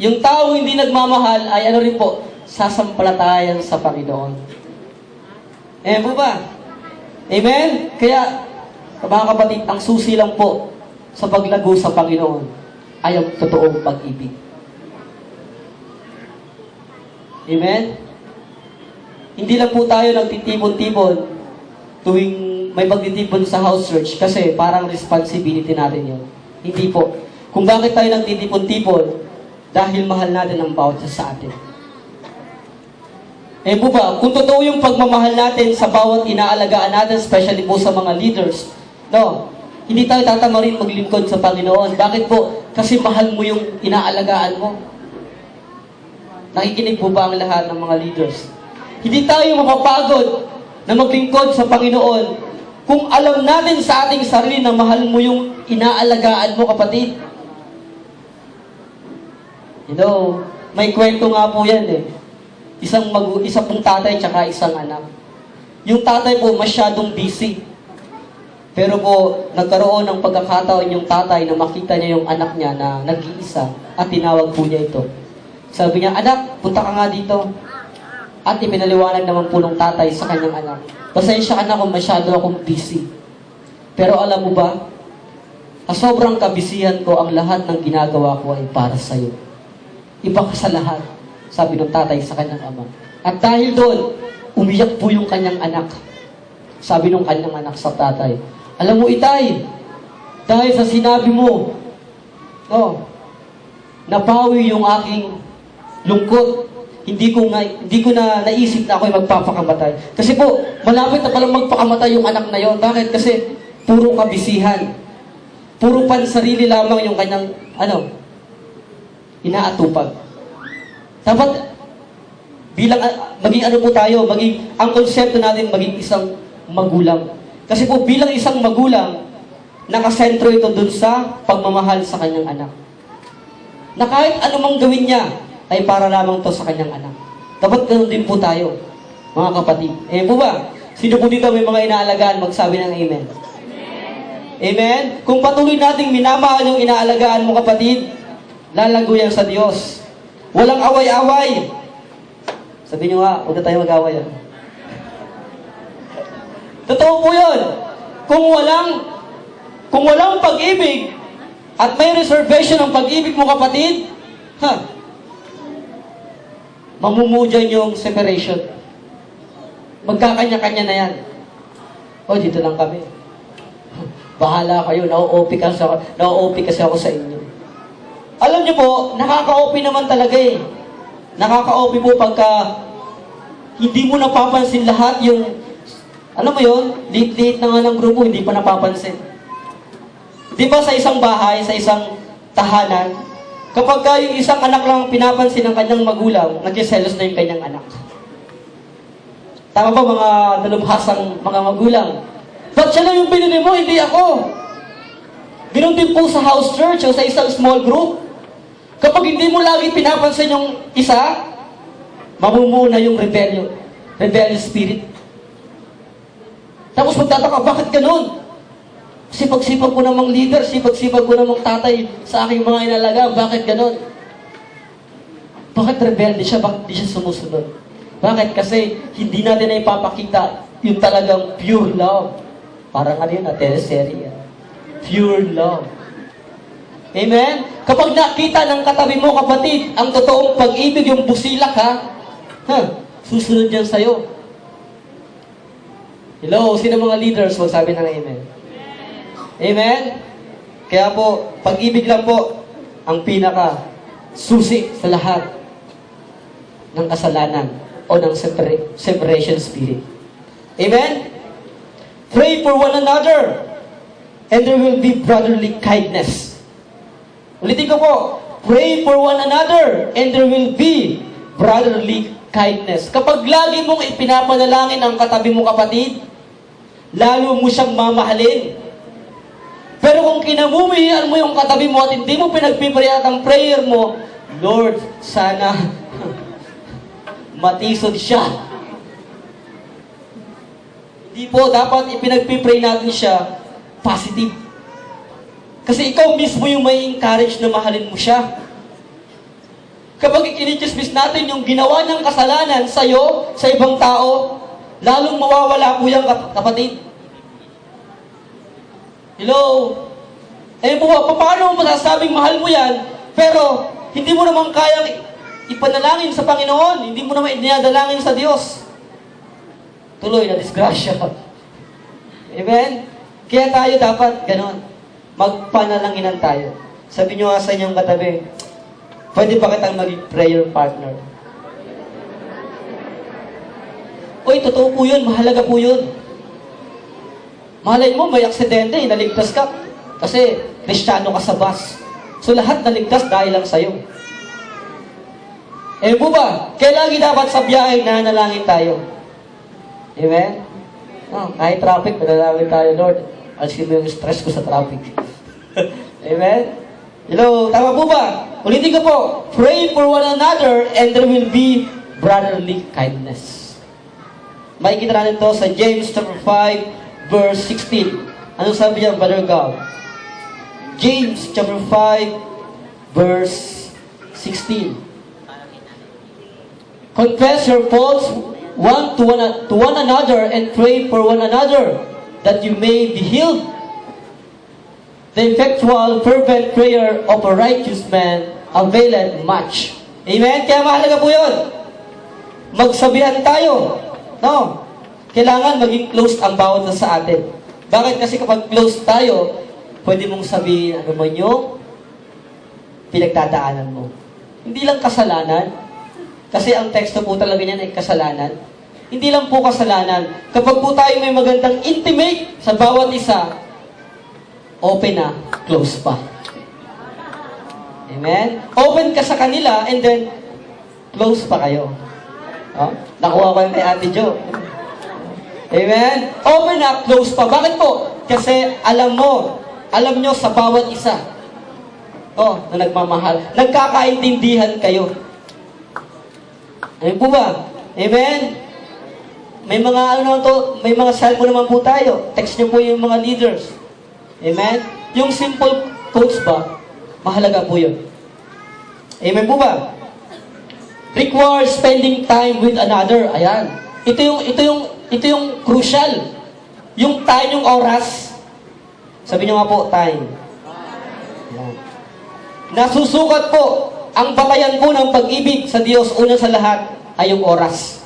A: yung tao hindi nagmamahal ay ano rin po, sasampalatayan sa Panginoon. Amen po ba? Amen? Kaya, mga kapatid, ang susi lang po sa paglago sa Panginoon ay ang totoong pag-ibig. Amen? Hindi lang po tayo nagtitipon-tipon tuwing may pagtitipon sa house church kasi parang responsibility natin yun. Hindi po. Kung bakit tayo nagtitipon-tipon, dahil mahal natin ang bawat isa sa atin. Po ba, kung totoo yung pagmamahal natin sa bawat inaalagaan natin, especially po sa mga leaders, no, hindi tayo tatama rin maglingkod sa Panginoon. Bakit po? Kasi mahal mo yung inaalagaan mo. Nakikinig po ba ang lahat ng mga leaders? Hindi tayo mapapagod na maglingkod sa Panginoon kung alam natin sa ating sarili na mahal mo yung inaalagaan mo, kapatid. May kwento nga po yan eh. Isang pong tatay tsaka isang anak. Yung tatay po masyadong busy. Pero po, nagkaroon ng pagkakataon yung tatay na makita niya yung anak niya na nag-iisa at tinawag po niya ito. Sabi niya, anak, punta ka nga dito. At ipinaliwanag naman po ng tatay sa kanyang anak. Pasensya ka na kung masyado akong busy. Pero alam mo ba, sa sobrang kabisihan ko, ang lahat ng ginagawa ko ay para sa'yo. Iba ka sa lahat. Sabi ng tatay sa kanyang ama. At dahil doon, umiyak po yung kanyang anak. Sabi ng kanyang anak sa tatay, alam mo, itay, dahil sa sinabi mo, nabawi yung aking lungkot. Hindi ko na naisip na ako'y magpapakamatay. Kasi po, malapit na palang magpakamatay yung anak na yon. Bakit? Kasi puro kabisihan. Puro pansarili lamang yung kanyang, inaatupag. Dapat, maging ang konsepto natin maging isang magulang. Kasi po, bilang isang magulang, nakasentro ito dun sa pagmamahal sa kanyang anak. Na kahit anumang gawin niya, ay para lamang to sa kanyang anak. Dapat ganoon din po tayo, mga kapatid. Po ba? Sino po dito may mga inaalagaan, magsabi ng amen. Amen? Kung patuloy nating minamahal yung inaalagaan mo, kapatid, lalago yan sa Diyos. Walang away-away. Sabi nyo nga, huwag na tayo mag-away. Totoo po yun. Kung walang pag-ibig at may reservation ng pag-ibig mo, kapatid, mamumudyan yung separation. Magkakanya-kanya na yan. O, dito lang kami. Bahala kayo, na-OP kasi ako sa inyo. Alam niyo po, nakaka-OP naman talaga eh. Nakaka-OP po pagka hindi mo napapansin lahat yung, alam mo yun, liit-liit na nga ng grupo, hindi pa napapansin. Di ba sa isang bahay, sa isang tahanan, kapag yung isang anak lang pinapansin ng kanyang magulang, nagsiselos na yung kanyang anak. Tama ba mga nalubhasang mga magulang? Ba't siya lang yung binili mo, hindi ako? Ganun din po sa house church o sa isang small group. Kapag hindi mo lagi pinapansin yung isa, mamumuna yung rebellious spirit. Tapos magtataka, bakit ganun? Sipag-sipag ko namang leader, sipag-sipag ko namang tatay sa aking mga inalaga, bakit ganun? Bakit rebelde siya? Bakit di siya sumusunod? Bakit? Kasi hindi natin na ipapakita yung talagang pure love. Parang ano yun, teleserye. Pure love. Amen? Kapag nakita ng katabi mo, kapatid, ang totoong pag-ibig, yung busilak, susunod yan sa'yo. Hello, sino mga leaders? Magsabi ng amen. Amen? Kaya po, pag-ibig lang po, ang pinaka susi sa lahat ng kasalanan o ng separation spirit. Amen? Pray for one another, and there will be brotherly kindness. Ulitin ko po, pray for one another, and there will be brotherly kindness. Kapag lagi mong ipinapanalangin ang katabi mo, kapatid, lalo mo siyang mamahalin. Pero kung kinamumihan mo yung katabi mo at hindi mo pinagpipariat ang prayer mo, Lord, sana matisod siya. Hindi po, dapat ipinagpipray natin siya positive. Kasi ikaw mismo yung may encourage na mahalin mo siya. Kapag ikinichismis natin yung ginawa niyang kasalanan sa'yo, sa ibang tao, lalong mawawala po yung kapatid. Hello? Eh po, paano mo masasabing mahal mo yan, pero hindi mo naman kayang ipanalangin sa Panginoon, hindi mo naman inadalangin sa Diyos. Tuloy na disgrasya. Amen? Kaya tayo dapat ganon. Magpanalanginan tayo. Sabi nyo nga sa inyong katabi, pwede ba kitang maging prayer partner? Uy, totoo po yun. Mahalaga po yun. Malay mo, may aksidente, naligtas ka. Kasi, Kristiyano ka sa bus. So, lahat naligtas dahil lang sa'yo. Eh po ba? Kaya lagi dapat sa biyahe na nalangin tayo. Amen? Kahit traffic, manalangin tayo, Lord. Alisin mo yung stress ko sa traffic. Amen? Hello, tama po ba? Ulitin ko po, pray for one another and there will be brotherly kindness. Makikita natin to sa James chapter 5, verse 16. Anong sabi niya, Brother God? James chapter 5, verse 16. Confess your faults one to one another and pray for one another that you may be healed. The effectual fervent prayer of a righteous man availeth much. Amen? Kaya mahalaga po yun. Magsabihan tayo. No? Kailangan maging close ang bawat na sa atin. Bakit? Kasi kapag close tayo, pwede mong sabihin ano man yung pinagdadaanan mo. Hindi lang kasalanan. Kasi ang teksto po talaga niyan ay kasalanan. Hindi lang po kasalanan. Kapag po tayo may magandang intimate sa bawat isa, open na, close pa. Amen? Open ka sa kanila and then close pa kayo. Oh? Nakuha ko yung kay Ate Jo. Amen? Open na, close pa. Bakit po? Kasi alam nyo sa bawat isa. Na nagmamahal. Nagkakaintindihan kayo. Amen po ba? Amen? May mga may mga cellphone naman po tayo. Text nyo po yung mga leaders. Amen? Yung simple quotes ba, mahalaga po yun. Amen po ba? Requires spending time with another. Ayan. Ito yung crucial. Yung time, yung oras. Sabi niyo nga po, time. Ayan. Nasusukat po, ang batayan po ng pag-ibig sa Diyos, una sa lahat, ay yung oras.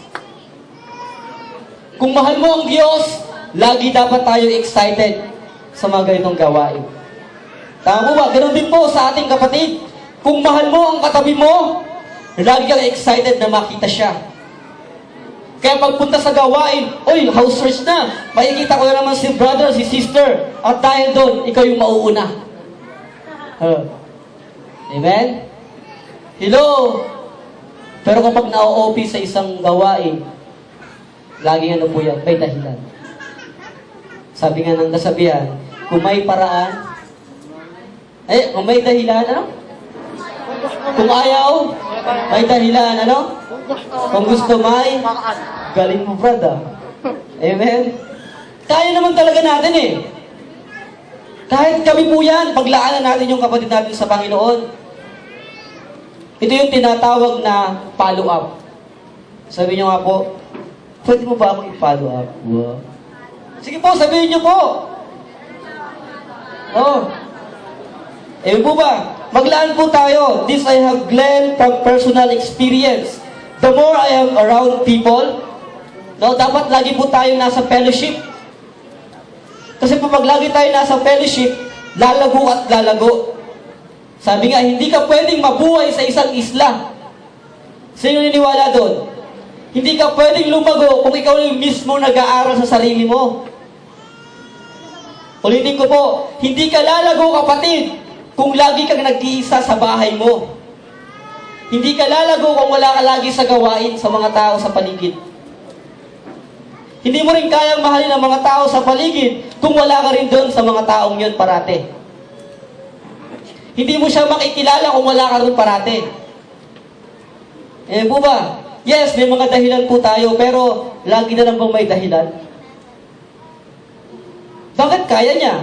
A: Kung mahal mo ang Diyos, lagi dapat tayo excited sa mga ganitong gawain. Tama po ba? Ganun din po sa ating kapatid. Kung mahal mo ang katabi mo, lagi kang excited na makita siya. Kaya pagpunta sa gawain, oy, house church na, makikita ko na naman si brother, si sister, at dahil doon, ikaw yung mauuna. Amen? Hello? Pero kapag na-OP sa isang gawain, laging ano po yan, may dahilan. Sabi nga ng kasabihan, kung may paraan, kung may dahilan, ano? Kung ayaw, may dahilan, ano? Kung gusto may, galing mo, brother. Amen? Kaya naman talaga natin eh. Kahit kami po yan, paglaanan natin yung kapatid natin sa Panginoon. Ito yung tinatawag na follow-up. Sabi niyo nga po, pwede mo ba akong i-follow up? Wow. Sige po, sabihin niyo po. Oh. Po ba? Maglaan po tayo. This I have gleaned from personal experience. The more I am around people, no, dapat lagi po tayo nasa fellowship. Kasi po pag lagi tayo nasa fellowship, lalago at lalago. Sabi nga, hindi ka pwedeng mabuhay sa isang isla. Sino niniwala doon? Hindi ka pwedeng lumago kung ikaw yung mismo nag-aaral sa sarili mo. Ulitin ko po, hindi ka lalago, kapatid, kung lagi kang nag-iisa sa bahay mo. Hindi ka lalago kung wala ka lagi sa gawain sa mga tao sa paligid. Hindi mo rin kayang mahalin ang mga tao sa paligid kung wala ka rin doon sa mga taong yun parate. Hindi mo siya makikilala kung wala ka rin parate. Po ba? Yes, may mga dahilan po tayo, pero lagi na lang bang may dahilan? Bakit kaya niya?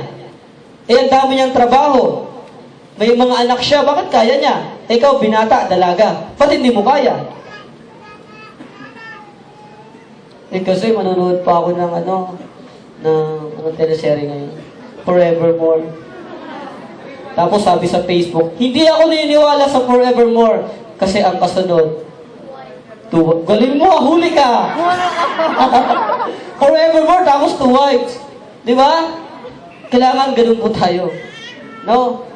A: Ang dami niyang trabaho. May mga anak siya, bakit kaya niya? Ikaw, binata, dalaga. Ba't hindi mo kaya? Kasi manonood pa ako ng teleserye ngayon. Forevermore. Tapos sabi sa Facebook, hindi ako naniniwala sa Forevermore. Kasi ang kasunod, galing mo, huli ka! Forevermore, tapos two wives. Di ba? Kailangan ganun po tayo. No?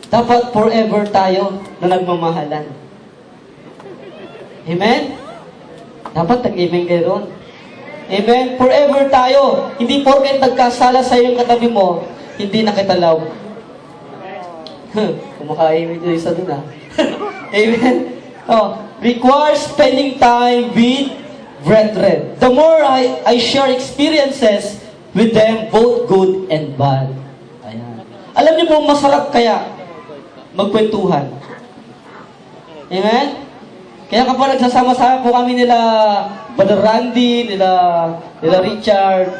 A: Dapat forever tayo na nagmamahalan. Amen? Dapat nag-amen kayo ron. Amen? Forever tayo. Hindi porket nagkasala sa iyong katabi mo, hindi na kita love. Kumakaimig yung isa dun, ha? Amen? Requires spending time with brethren. The more I share experiences with them, both good and bad. Ayan. Alam niyo po, masarap kaya magkwentuhan. Amen? Kaya kapag nagsasama-sama po kami nila Brother Randy, nila Richard,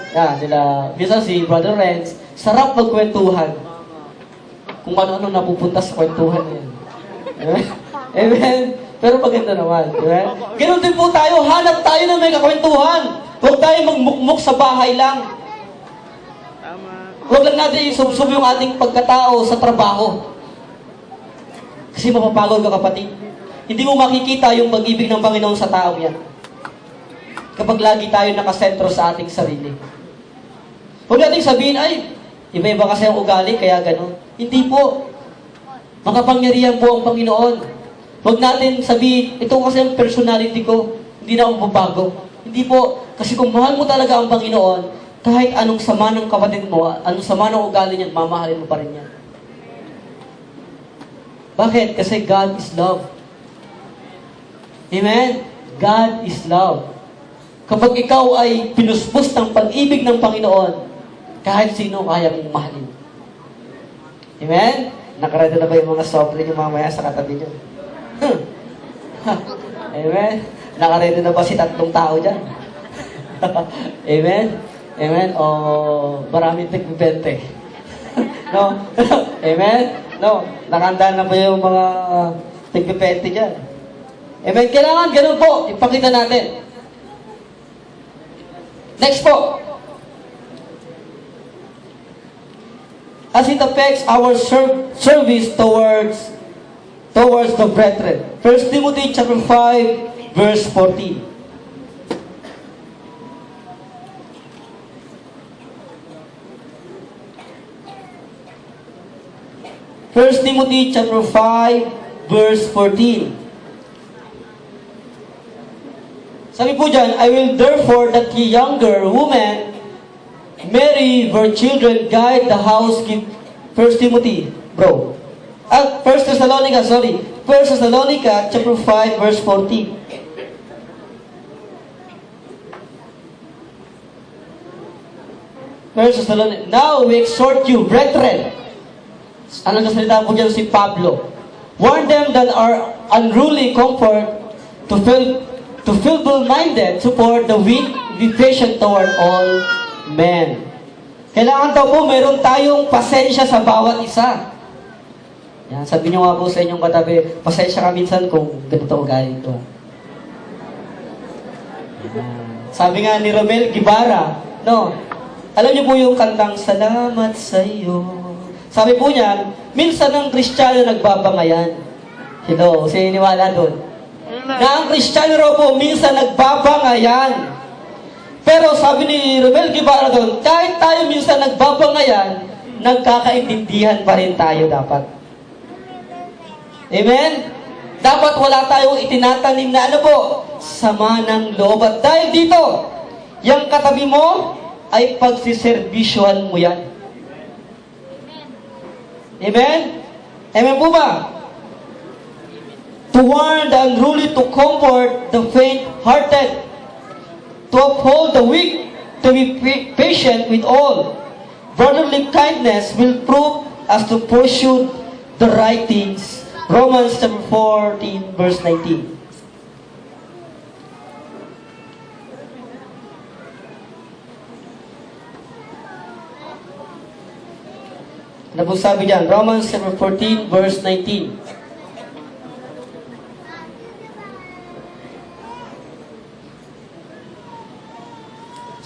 A: minsan si Brother Renz, sarap magkwentuhan. Kung ano-ano napupunta sa kwentuhan yan. Amen? Amen? Pero maganda naman. Amen? Ganun din po tayo, hanap tayo na may kakwentuhan. Huwag tayo magmukmuk sa bahay lang. Huwag lang natin isubsob yung ating pagkatao sa trabaho. Kasi mapapagod ka, kapatid. Hindi mo makikita yung pag-ibig ng Panginoon sa tao yan. Kapag lagi tayo nakasentro sa ating sarili. Huwag natin sabihin, ay, iba-iba kasi ang ugali, kaya gano'n. Hindi po. Makapangyarihan po ang Panginoon. Huwag natin sabihin, ito kasi ang personality ko, hindi na ako mababago. Hindi po. Kasi kung mahal mo talaga ang Panginoon, kahit anong sama ng kapatid mo, anong sama ng ugali niya, mamahalin mo pa rin yan. Bakit? Kasi God is love. Amen? God is love. Kapag ikaw ay pinuspos ng pag-ibig ng Panginoon, kahit sino kaya mong mahalin. Amen? Nakarada na ba yung mga soft drink yung mamaya sa katabi nyo? Amen? Nakarada na ba si tatlong tao dyan? Amen? Amen? O maraming nagbibente. No? Amen? No. Nakanda na ba yung mga tigpipete dyan? Amen? Kailangan ganun po. Ipakita natin. Next po. As it affects our service towards the brethren. 1 Timothy chapter 5, verse 14. First Timothy chapter 5, verse 14. Sabi po dyan, I will therefore that ye younger women marry their children, guide the house, give 1 Timothy, bro. 1 Thessalonica chapter 5, verse 14. Now we exhort you, brethren. Ano nasalita po dyan si Pablo? Warn them that are unruly, comfort, to feeble-minded, support the weak, be patient toward all men. Kailangan daw po meron tayong pasensya sa bawat isa. Yan, sabi niyo nga po sa inyong katabi, pasensya ka minsan kung ganito ugali ito. Sabi nga ni Romel Guevara, no, alam niyo po yung kantang Salamat sa iyo. Sabi po niya, minsan ang Kristiyano nagbabangayan. Hello, sininiwala doon. Na ang Kristiyano raw po, minsan nagbabangayan. Pero sabi ni Romel Guevara doon, kahit tayo minsan nagbabangayan, nagkakaintindihan pa rin tayo dapat. Amen? Dapat wala tayong itinatanim na ano po, sama ng loob. At dahil dito, yung katabi mo, ay pagsiservisyohan mo yan. Amen? Amen po ba? To warn the unruly, to comfort the faint-hearted, to uphold the weak, to be patient with all. Brotherly kindness will prove us to pursue the right things. Romans chapter 14, verse 19. Ano po sabi dyan? Romans chapter 14, verse 19.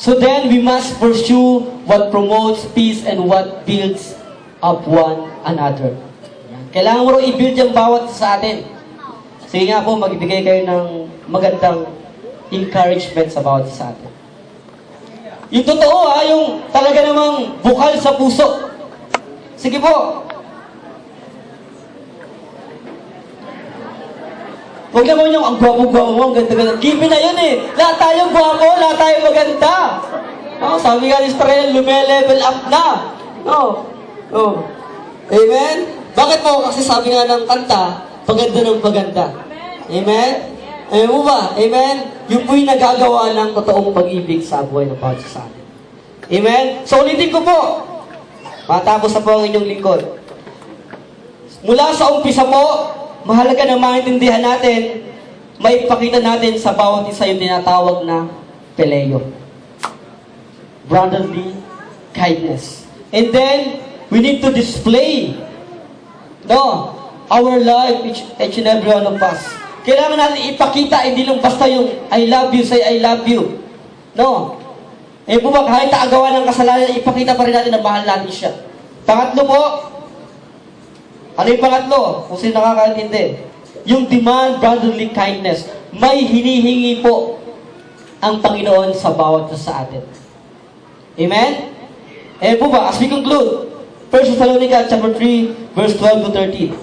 A: So then, we must pursue what promotes peace and what builds up one another. Kailangan mo rin i-build yung bawat sa atin. Sige nga po, magbigay kayo ng magandang encouragement sa bawat sa atin. Yung totoo yung talaga namang bukal sa puso. Sige po. Huwag naman yung ang gwapo-gwapo mo, ang ganda-ganda. Given na yun eh. Lahat tayo gwapo, lahat tayo maganda. No, sabi nga ni Israel, lume-level up na. No. No. Amen? Bakit po? Kasi sabi nga ng kanta, paganda ng paganda. Amen? Amen mo ba? Amen? Yung po'y nagagawa ng totoong pag-ibig sa buhay ng bawat sa atin. Amen? So ulitin ko po. Matapos na po ang inyong lingkod. Mula sa umpisa po, mahalaga na maintindihan natin, maipakita natin sa bawat isa yung tinatawag na Peleo. Brotherly kindness. And then, we need to display our life, each and every one of us. Kailangan natin ipakita, hindi lang basta yung I love you, say I love you. No. Eh po ba, kahit agawa ng kasalanan, ipakita pa rin natin na mahal natin siya. Pangatlo po, ano yung pangatlo? Kung sino nakakaintindi. Yung demand brotherly kindness. May hinihingi po ang Panginoon sa bawat sa atin. Amen? Eh po ba, as we conclude, 1 Thessalonica chapter 3, verse 12 to 13.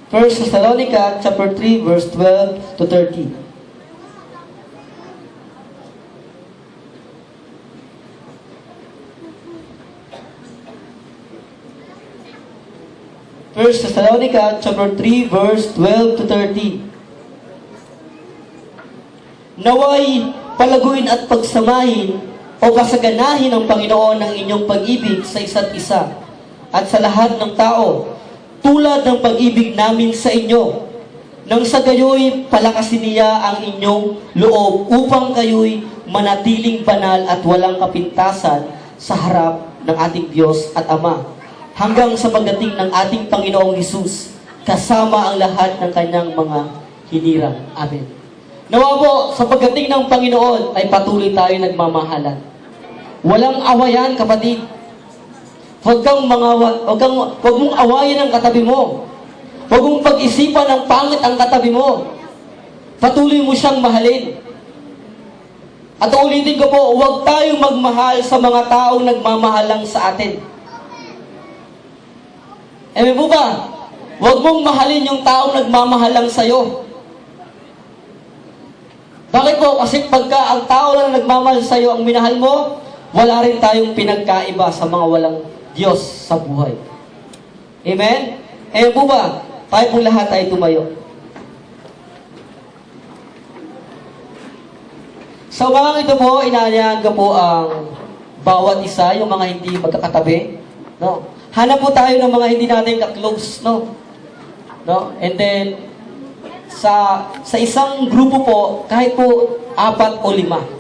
A: 1 Thessalonica chapter 3, verse 12 to 13. 1 Thessalonica chapter 3, verse 12 to 13. Naway palaguin at pagsamahin o pasaganahin ng Panginoon ang inyong pag-ibig sa isa't isa at sa lahat ng tao, tulad ng pag-ibig namin sa inyo, nang sa gayoy palakasin niya ang inyong loob upang kayo'y manatiling banal at walang kapintasan sa harap ng ating Diyos at Ama hanggang sa pagdating ng ating Panginoong Hesus kasama ang lahat ng kanyang mga hinirang. Amen. Nawa po, sa pagdating ng Panginoon ay patuloy tayo nagmamahalan. Walang awayan, kapatid. Huwag mong awayin ang katabi mo. Huwag mong pag-isipan ng pangit ang katabi mo. Patuloy mo siyang mahalin. At ulitin ko po, huwag tayong magmahal sa mga taong nagmamahal lang sa atin. Amen po ba? Huwag mong mahalin yung taong nagmamahal lang sa'yo. Bakit po? Kasi pagka ang tao lang nagmamahal sa'yo ang minahal mo, wala rin tayong pinagkaiba sa mga walang Diyos sa buhay. Amen? Amen po ba? Tayo pong lahat ay tumayo. Sa umagang ito po, inaanyahan ko po ang bawat isa, yung mga hindi magkakatabi. No? Hanap po tayo ng mga hindi natin ka-close. No? And then, sa isang grupo po, kahit po 4 o 5.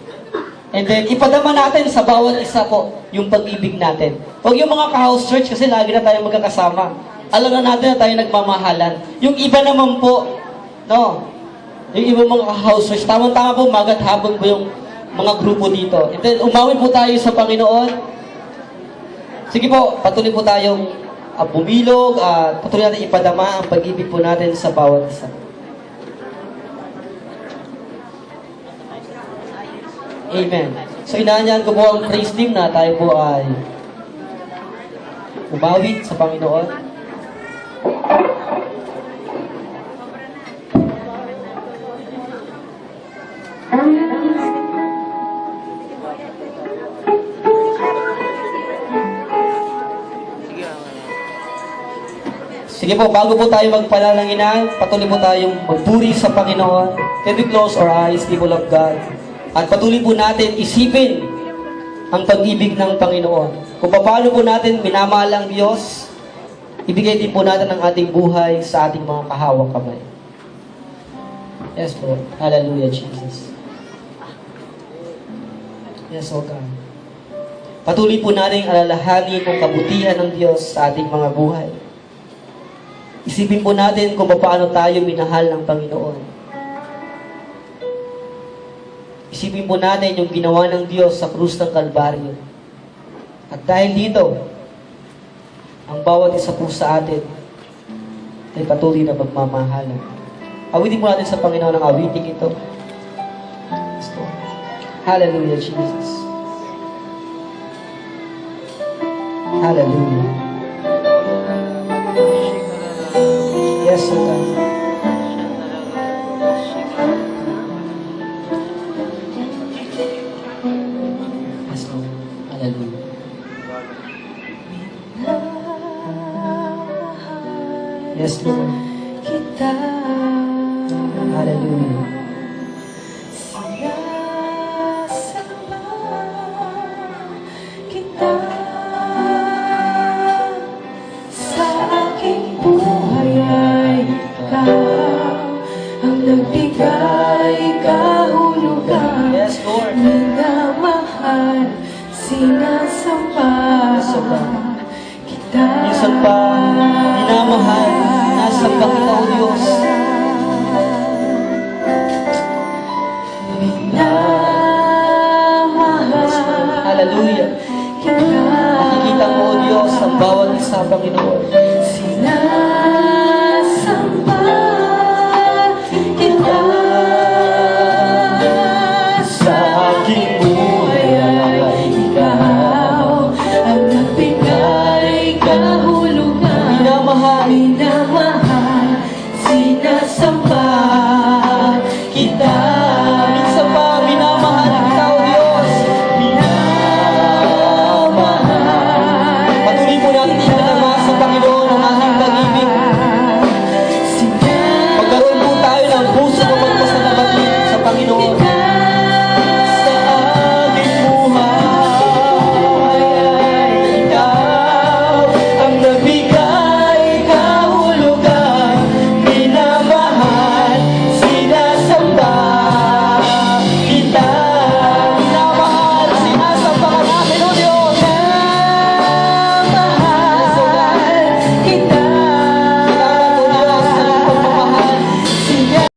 A: And then, ipadama natin sa bawat isa po yung pag-ibig natin. Huwag yung mga ka-house church kasi lagi na tayo magkakasama. Alam na natin na tayo nagmamahalan. Yung iba naman po, no? Yung ibang mga house church, tamang-tama po, magat hapon po yung mga grupo dito. And then, umawit po tayo sa Panginoon. Sige po, patuloy po tayong bumilog at patuloy natin ipadama ang pag-ibig po natin sa bawat isa. Amen. So, inaanyahan ko po ang praise team na tayo po ay umawit sa Panginoon. Sige po, bago po tayo magpanalanginan, patuloy po tayong magpuri sa Panginoon. Can we close our eyes, people of God? At patuloy po natin isipin ang pag-ibig ng Panginoon. Kung paano po natin minamahal ang Diyos, ibigay din po natin ang ating buhay sa ating mga kahawang kamay. Yes, Lord. Hallelujah, Jesus. Yes, O God. Patuloy po natin alalahanin ang kabutihan ng Diyos sa ating mga buhay. Isipin po natin kung paano tayo minahal ng Panginoon. Isipin po natin yung ginawa ng Diyos sa krus ng Kalbaryo. At dahil dito, ang bawat isa po sa atin ay patuloy na magmamahalan. Awitin po natin sa Panginoon ang awiting ito. Hallelujah, Jesus. Hallelujah. Yes, O God. Yes, Lord. Hallelujah. Yes, Lord. Hallelujah.
B: Nagbigay kahulugan,
A: Yes, Lord.
B: minamahal, sinasamba kita.
A: Minsan pa, minamahal, nasamba kita, O Diyos.
B: Minamahal,
A: Hallelujah.
B: kita.
A: Nakikita mo, O Diyos, ang bawat isa, Panginoon.
B: Sinasamba kita.
A: Sa aking buhay ay
B: Ikaw ang nagbigay kahulugan,
A: minamahal.
B: minamahal, sinasamba